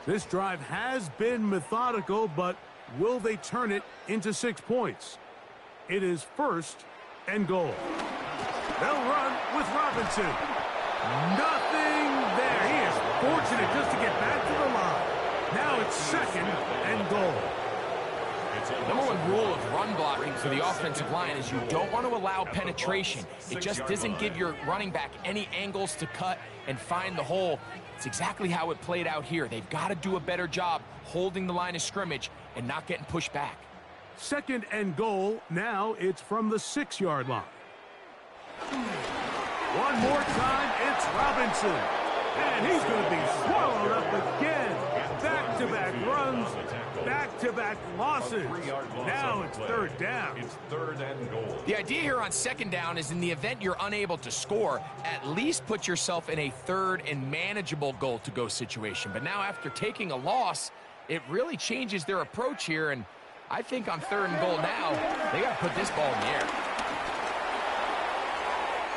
This drive has been methodical, but will they turn it into 6 points? It is 1st and goal. They'll run with Robinson. Nothing there. He is fortunate just to get back to the line. Now it's 2nd and goal. Number one rule of run blocking for the offensive line is you don't want to allow penetration. It just doesn't give your running back any angles to cut and find the hole. It's exactly how it played out here. They've got to do a better job holding the line of scrimmage and not getting pushed back. 2nd and goal. Now it's from the 6-yard line. One more time, it's Robinson. And he's going to be swallowed up again. Back-to-back runs, back-to-back losses. Now it's third down. It's third and goal. The idea here on second down is in the event you're unable to score, at least put yourself in a third and manageable goal-to-go situation. But now after taking a loss, it really changes their approach here, and I think on third and goal now, they got to put this ball in the air.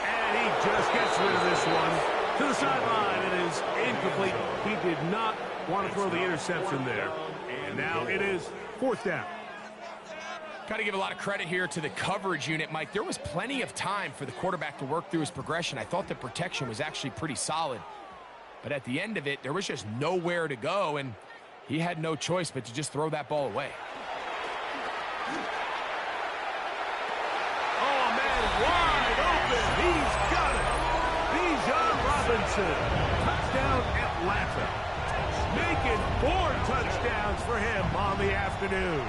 And he just gets rid of this one. To the sideline, it is incomplete. He did not want to throw the interception there. And now it is fourth down. Got to give a lot of credit here to the coverage unit, Mike. There was plenty of time for the quarterback to work through his progression. I thought the protection was actually pretty solid. But at the end of it, there was just nowhere to go, and he had no choice but to just throw that ball away. Oh, man, wide open. He's got it. Bijan Robinson. Touchdown, Atlanta. Making 4 touchdowns for him on the afternoon.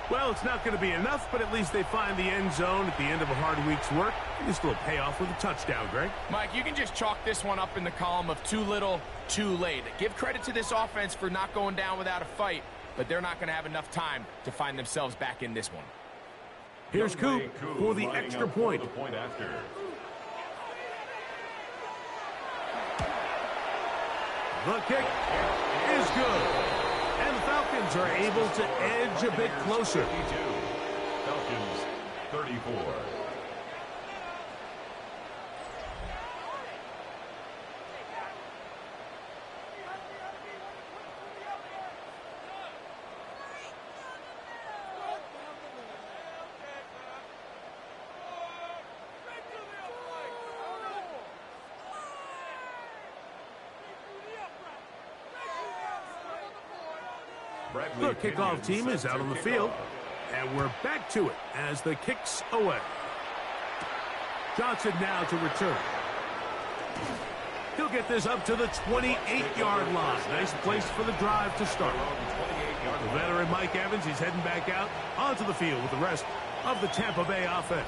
Well, it's not going to be enough, but at least they find the end zone at the end of a hard week's work. This will pay off with a touchdown, Greg. Mike, you can just chalk this one up in the column of too little, too late. Give credit to this offense for not going down without a fight, but they're not going to have enough time to find themselves back in this one. Here's Coop for the extra point. The kick is good. And the Falcons are able to edge a bit closer. 52. Falcons 34. The kickoff team is out on the field, and we're back to it as the kick's away. Johnson now to return. He'll get this up to the 28-yard line. Nice place for the drive to start. The veteran Mike Evans, he's heading back out onto the field with the rest of the Tampa Bay offense.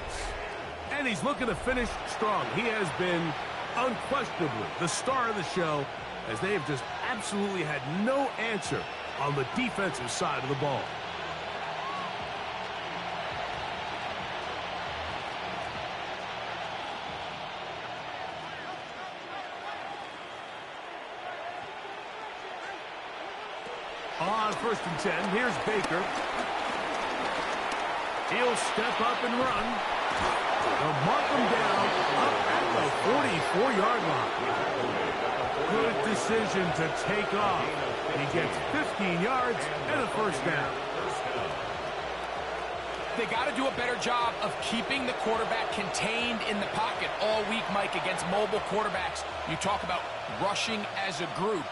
And he's looking to finish strong. He has been unquestionably the star of the show, as they have just absolutely had no answer on the defensive side of the ball. On 1st and 10, here's Baker. He'll step up and run. They'll mark him down up at the 44-yard line. Good decision to take off. He gets 15 yards and a first down. They got to do a better job of keeping the quarterback contained in the pocket all week, Mike, against mobile quarterbacks. You talk about rushing as a group.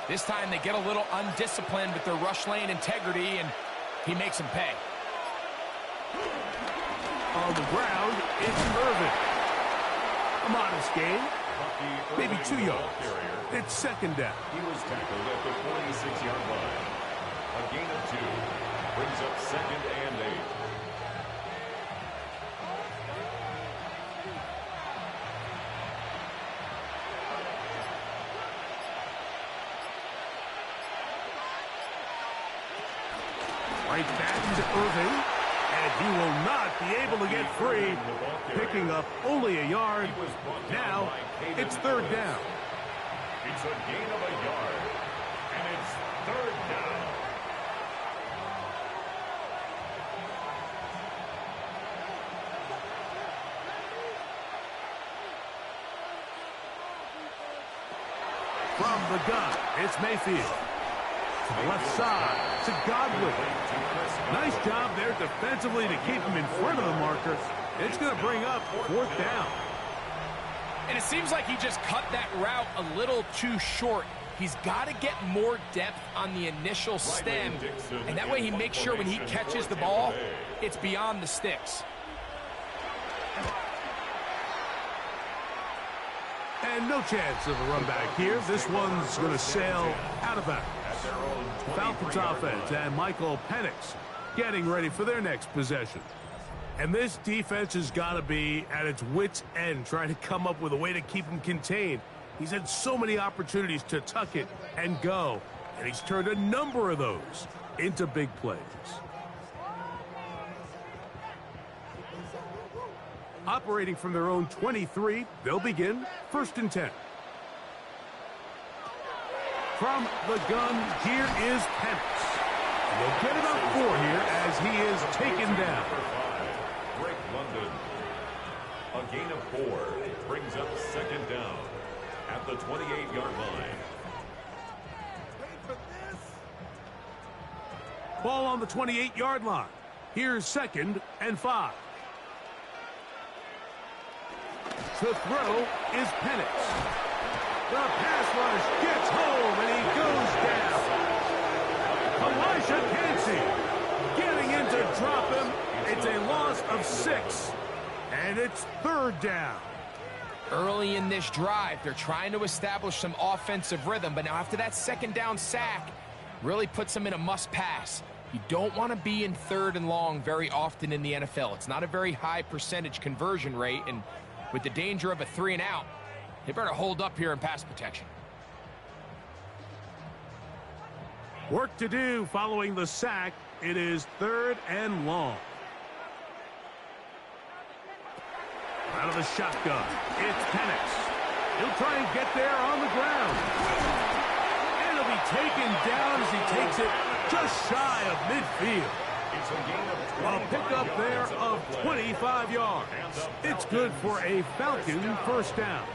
This time they get a little undisciplined with their rush lane integrity, and he makes them pay. On the ground, it's Irvin. A modest gain, maybe 2 yards. It's second down. He was tackled at the 46-yard line. A gain of 2 brings up 2nd and 8. Right back to Irving, and he will not be able to get free, picking up only a yard. Now it's third down. It's a gain of a yard, and it's third down. From the gun, it's Mayfield. To the left side, to Godwin. Nice job there defensively to keep him in front of the marker. It's going to bring up fourth down. And it seems like he just cut that route a little too short. He's got to get more depth on the initial stem, and that way he makes sure when he catches the ball, it's beyond the sticks. And no chance of a run back here. This one's going to sail out of bounds. Falcons offense and Michael Penix getting ready for their next possession. And this defense has got to be at its wits' end, trying to come up with a way to keep him contained. He's had so many opportunities to tuck it and go, and he's turned a number of those into big plays. Operating from their own 23, they'll begin 1st and 10. From the gun, here is Penix. They'll get about 4 here as he is taken down. Break London. A gain of 4 brings up 2nd down at the 28-yard line. Ball on the 28-yard line. Here's 2nd and 5. The throw is Penix. The pass rush gets home, and he goes down. Elijah Cansey getting in to drop him. It's a loss of 6, and it's 3rd down. Early in this drive, they're trying to establish some offensive rhythm, but now after that 2nd down sack, really puts them in a must-pass. You don't want to be in 3rd and long very often in the NFL. It's not a very high percentage conversion rate, and with the danger of a 3 and out, they better hold up here in pass protection. Work to do following the sack. It is 3rd and long. Out of the shotgun, it's Penix. He'll try and get there on the ground. And he'll be taken down as he takes it just shy of midfield. A pickup there of 25 yards. It's good for a Falcon 1st down.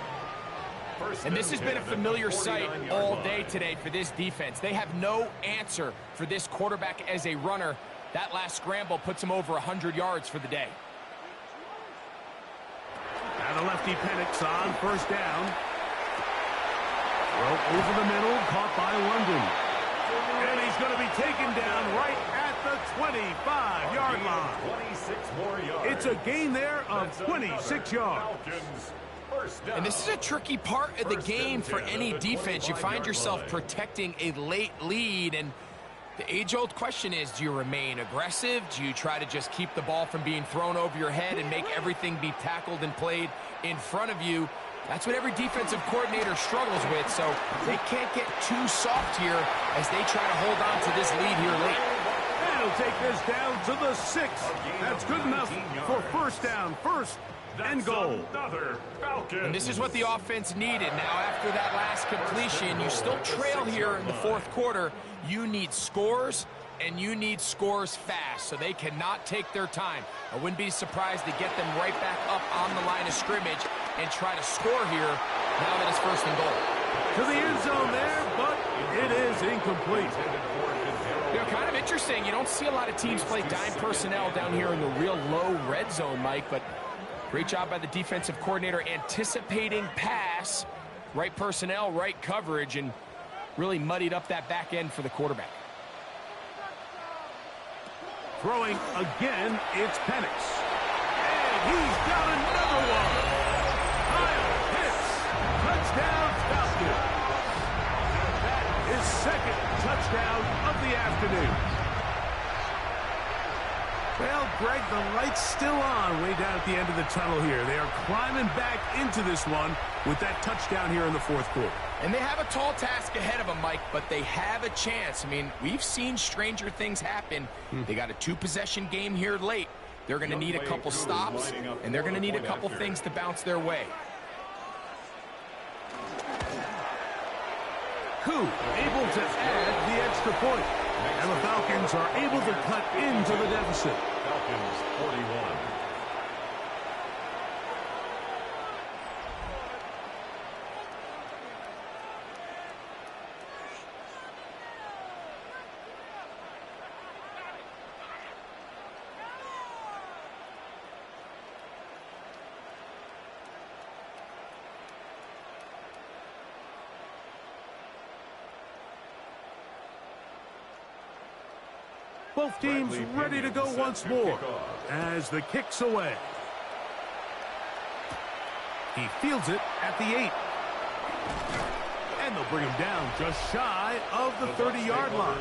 And this has been a familiar sight all day today for this defense. They have no answer for this quarterback as a runner. That last scramble puts him over 100 yards for the day. And the lefty Penix on 1st down. Throw over the middle, caught by London. And he's going to be taken down right at the 25-yard line. 26 more yards. It's a gain there of 26 yards. And this is a tricky part of the game for any defense. You find yourself protecting a late lead, and the age-old question is, do you remain aggressive? Do you try to just keep the ball from being thrown over your head and make everything be tackled and played in front of you? That's what every defensive coordinator struggles with, so they can't get too soft here as they try to hold on to this lead here late. And he'll take this down to the 6. That's good enough for 1st down, 1st and goal. And this is what the offense needed. Now, after that last completion, you still trail here in the 4th quarter. You need scores, and you need scores fast, so they cannot take their time. I wouldn't be surprised to get them right back up on the line of scrimmage and try to score here now that it's 1st and goal. To the end zone there, but it is incomplete. You know, kind of interesting. You don't see a lot of teams play dime personnel down here in the real low red zone, Mike, but great job by the defensive coordinator anticipating pass, right personnel, right coverage, and really muddied up that back end for the quarterback. Throwing again, it's Penix. And he's got another one. Kyle Pitts. Touchdown, Falcons. That is 2nd touchdown of the afternoon. Well, Greg, the light's still on way down at the end of the tunnel here. They are climbing back into this one with that touchdown here in the 4th quarter. And they have a tall task ahead of them, Mike, but they have a chance. I mean, we've seen stranger things happen. They got a 2-possession game here late. They're going to need a couple stops, and they're going to need a couple things to bounce their way. Koo able to add the extra point. And the Falcons are able to cut into the deficit. Falcons 41. Both teams ready to go once more as the kick's away. He fields it at the 8. And they'll bring him down just shy of the 30-yard line.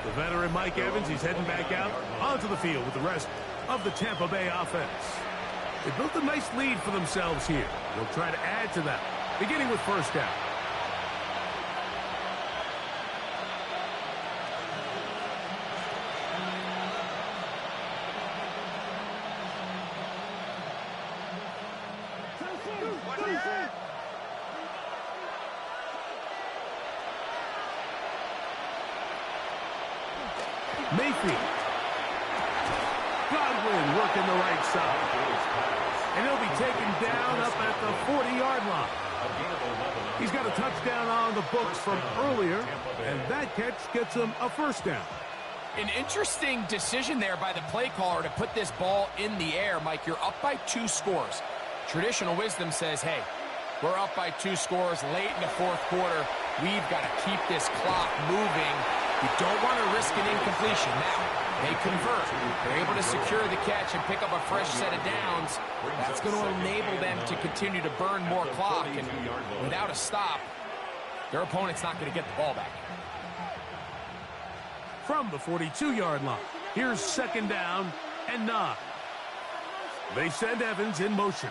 The veteran Mike Evans, he's heading back out onto the field with the rest of the Tampa Bay offense. They built a nice lead for themselves here. They'll try to add to that, beginning with first down. Mayfield. Godwin working the right side. And he'll be taken down up at the 40-yard line. He's got a touchdown on the books from earlier, and that catch gets him a first down. An interesting decision there by the play caller to put this ball in the air. Mike, you're up by 2 scores. Traditional wisdom says, hey, we're up by 2 scores late in the fourth quarter. We've got to keep this clock moving. You don't want to risk an incompletion. Now, they convert. They're able to secure the catch and pick up a fresh set of downs. That's going to enable them to continue to burn more clock. And without a stop, their opponent's not going to get the ball back. From the 42-yard line, here's second down and 9. They send Evans in motion.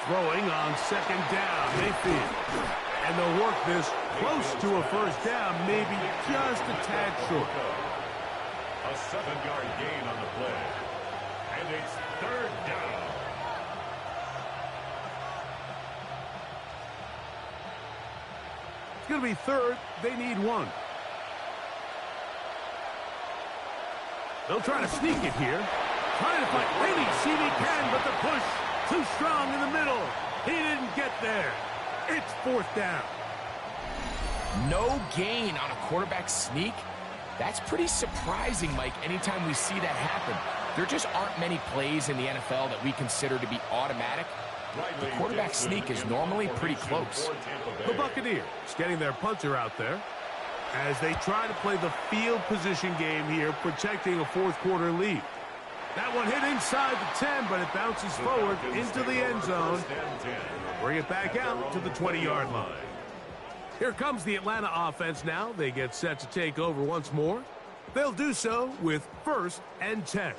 Throwing on second down, Mayfield. And they'll work this close to a first down, maybe just a tad short. A 7-yard gain on the play. And it's third down. It's going to be third. They need 1. They'll try to sneak it here. Trying to find any seam he can, but the push too strong in the middle. He didn't get there. It's fourth down. No gain on a quarterback sneak? That's pretty surprising, Mike, anytime we see that happen. There just aren't many plays in the NFL that we consider to be automatic. The quarterback sneak is normally pretty close. The Buccaneers getting their punter out there as they try to play the field position game here, protecting a fourth quarter lead. That one hit inside the 10, but it bounces forward into the end zone. Bring it back out to the 20-yard line. Here comes the Atlanta offense now. They get set to take over once more. They'll do so with first and 10.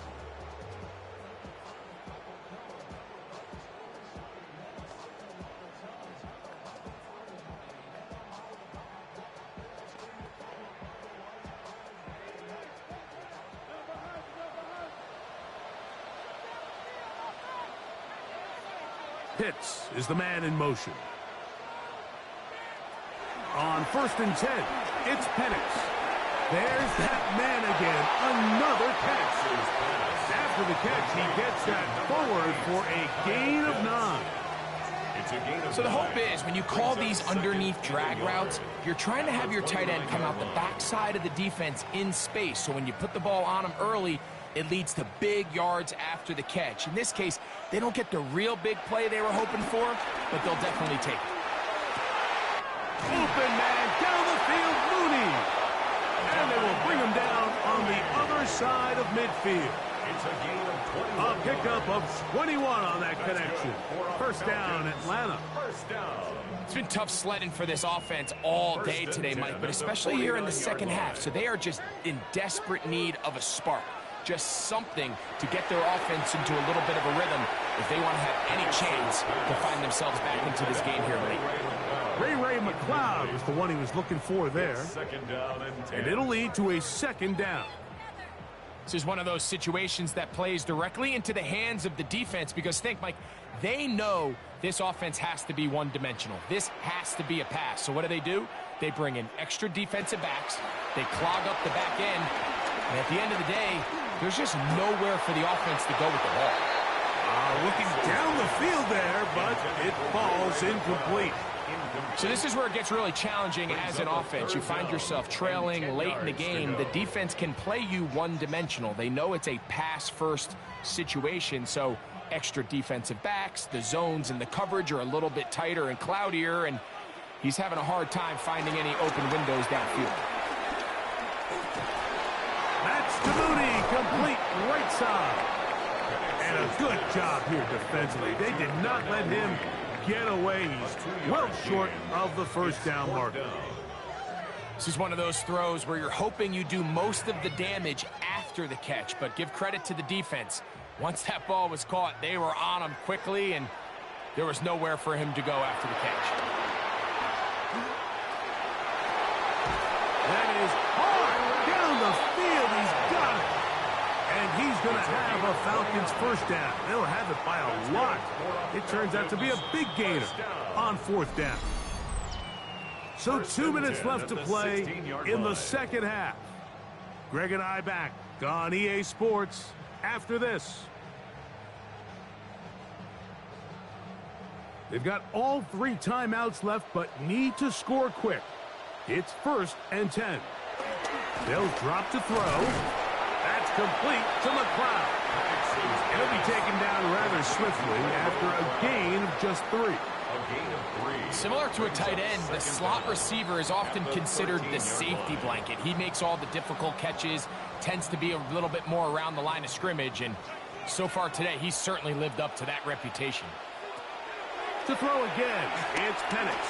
Pitts is the man in motion. On first and 10, it's Penix. There's that man again. Another catch. After the catch, he gets that forward for a gain of 9. So the hope is when you call these underneath drag routes, you're trying to have your tight end come out the backside of the defense in space. So when you put the ball on him early, it leads to big yards after the catch. In this case, they don't get the real big play they were hoping for, but they'll definitely take it. Open man down the field, Mooney. And they will bring him down on the other side of midfield. It's a gain of 20. A pickup of 21 on that connection. First down, Atlanta. First down. It's been tough sledding for this offense all day today, Mike, but especially here in the second half. So they are just in desperate need of a spark. Just something to get their offense into a little bit of a rhythm if they want to have any chance to find themselves back into this game here late. Ray McLeod was the one he was looking for there. Second down and 10. And it'll lead to a second down. This is one of those situations that plays directly into the hands of the defense because think, Mike, they know this offense has to be one-dimensional. This has to be a pass. So what do? They bring in extra defensive backs. They clog up the back end. And at the end of the day, there's just nowhere for the offense to go with the ball. Looking down the field there, but it falls incomplete. So this is where it gets really challenging as an offense. You find yourself trailing late in the game. The defense can play you one-dimensional. They know it's a pass-first situation, so extra defensive backs, the zones and the coverage are a little bit tighter and cloudier, and he's having a hard time finding any open windows downfield. That's to Mooney, complete right side. And a good job here defensively. They did not let him get away. He's well short of the first down marker. This is one of those throws where you're hoping you do most of the damage after after the catch, but give credit to the defense. Once that ball was caught, they were on him quickly, and there was nowhere for him to go after the catch. That is hard down the field. He's got it. And he's going to have a Falcons first down. They'll have it by a lot. It turns out to be a big gainer on fourth down. So 2 minutes left to play in the second half. Greg and I back on EA Sports after this. They've got all 3 timeouts left, but need to score quick. It's 1st and 10. They'll drop to throw. That's complete to McLeod. He'll be taken down rather swiftly after a gain of just 3. Similar to a tight end, the slot receiver is often considered the safety blanket. He makes all the difficult catches, tends to be a little bit more around the line of scrimmage, and so far today, he's certainly lived up to that reputation. To throw again, it's Penix.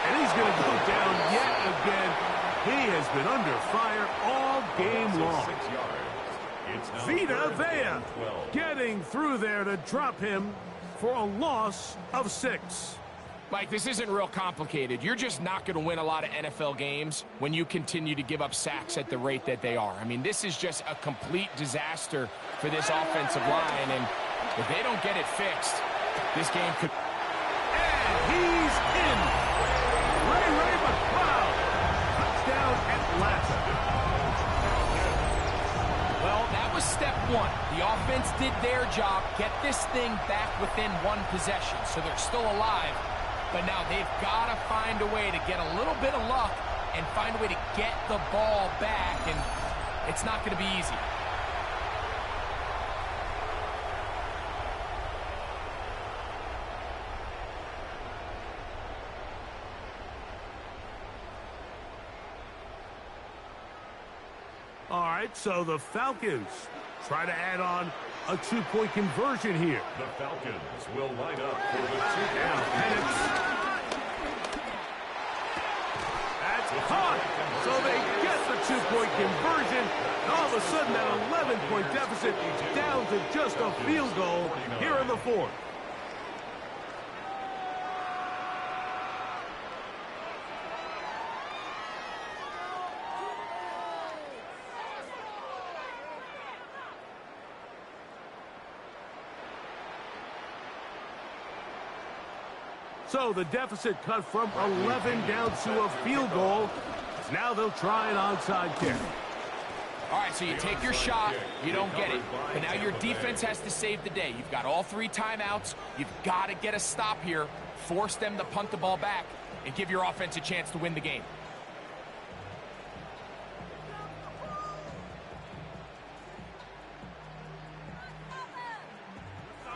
And he's going to go down yet again. He has been under fire all game long. Vita Vea getting through there to drop him for a loss of 6. Mike, this isn't real complicated. You're just not going to win a lot of NFL games when you continue to give up sacks at the rate that they are. I mean, this is just a complete disaster for this offensive line, and if they don't get it fixed, this game could... And he's in. Ray McLeod. Touchdown Atlanta. Well, that was step 1. The offense did their job, get this thing back within 1 possession, so they're still alive. But now they've got to find a way to get a little bit of luck and find a way to get the ball back, and it's not going to be easy. All right, so the Falcons try to add on a 2-point conversion here. The Falcons will line up for the 2 Now, Penix. That's caught. So they get the 2-point conversion. And all of a sudden, that 11-point deficit down to just a field goal here in the 4th. So the deficit cut from 11 down to a field goal. Now they'll try an onside kick. All right, so you take your shot, you don't get it. But now your defense has to save the day. You've got all 3 timeouts. You've got to get a stop here, force them to punt the ball back, and give your offense a chance to win the game.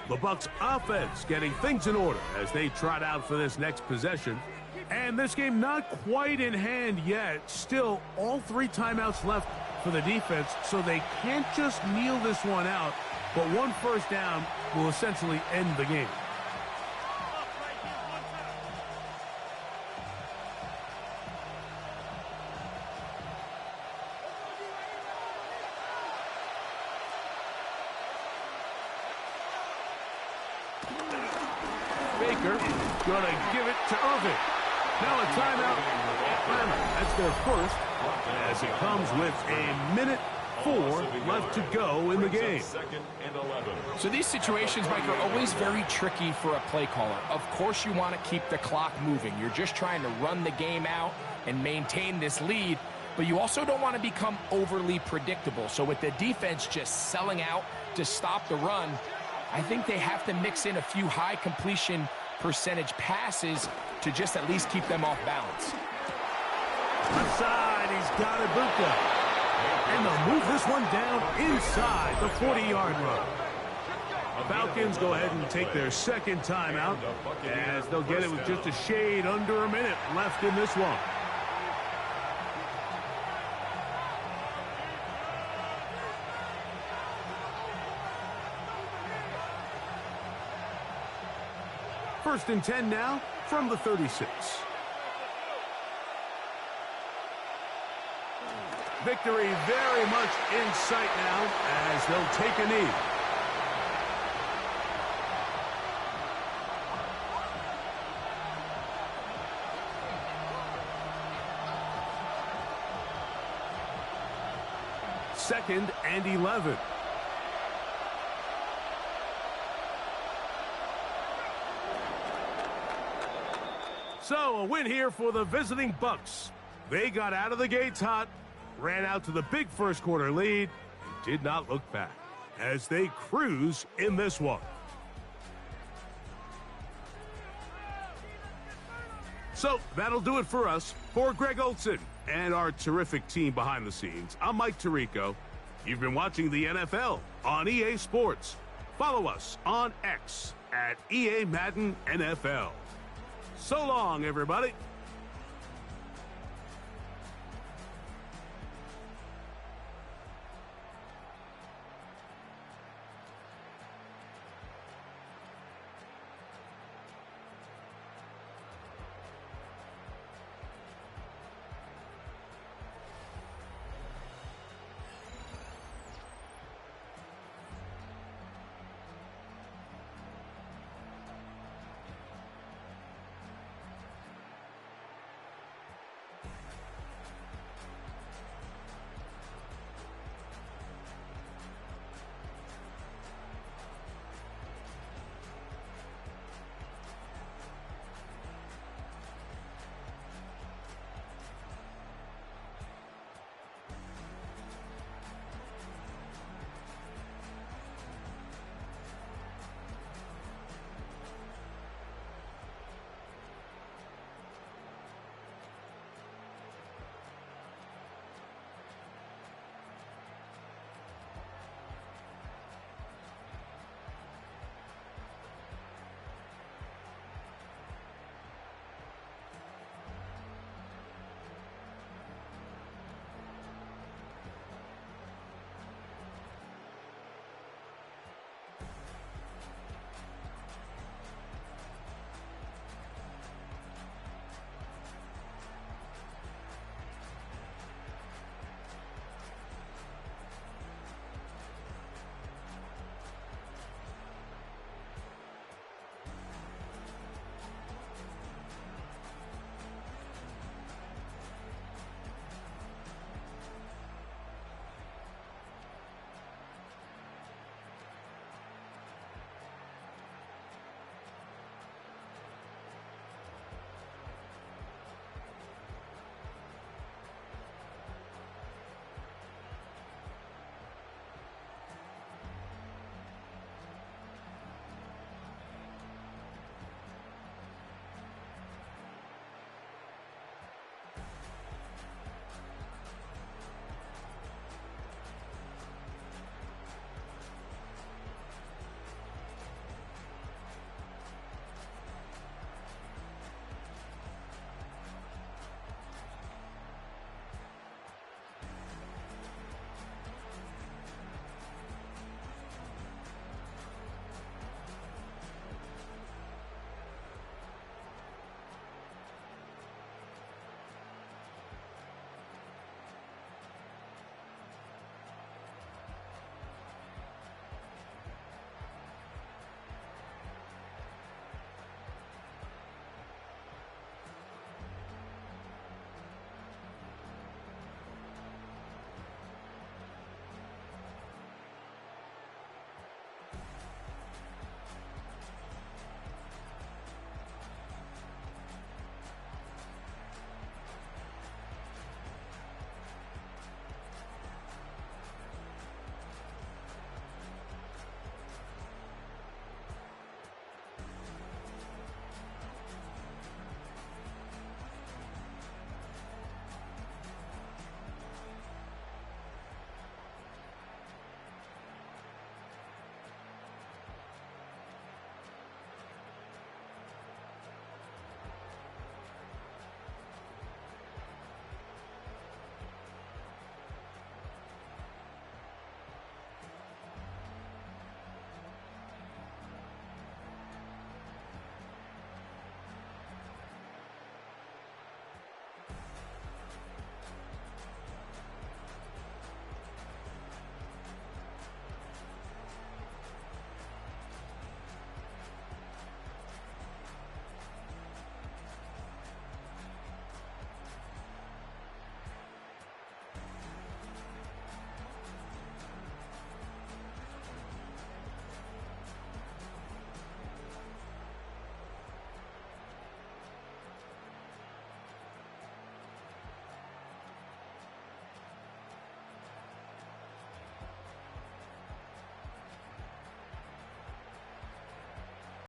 The Bucs offense getting things in order as they trot out for this next possession. And this game not quite in hand yet. Still all 3 timeouts left for the defense, so they can't just kneel this one out. But 1 first down will essentially end the game. Baker going to give it to Irvin. Now a timeout. That's their first, as it comes with a minute 4 left to go in the game. So these situations, Mike, are always very tricky for a play caller. Of course you want to keep the clock moving. You're just trying to run the game out and maintain this lead, but you also don't want to become overly predictable. So with the defense just selling out to stop the run, I think they have to mix in a few high completion percentage passes to just at least keep them off balance. Inside, he's got Ibuka. And they'll move this one down inside the 40-yard line. Falcons go ahead and take their second timeout as they'll get it with just a shade under a minute left in this one. First and 10 now from the 36. victory very much in sight now as they'll take a knee. Second and 11. So a win here for the visiting Bucks. They got out of the gates hot, ran out to the big first quarter lead, and did not look back as they cruise in this one. So that'll do it for us. For Greg Olson and our terrific team behind the scenes, I'm Mike Tirico. You've been watching the NFL on EA Sports. Follow us on X at EA Madden NFL. So long, everybody.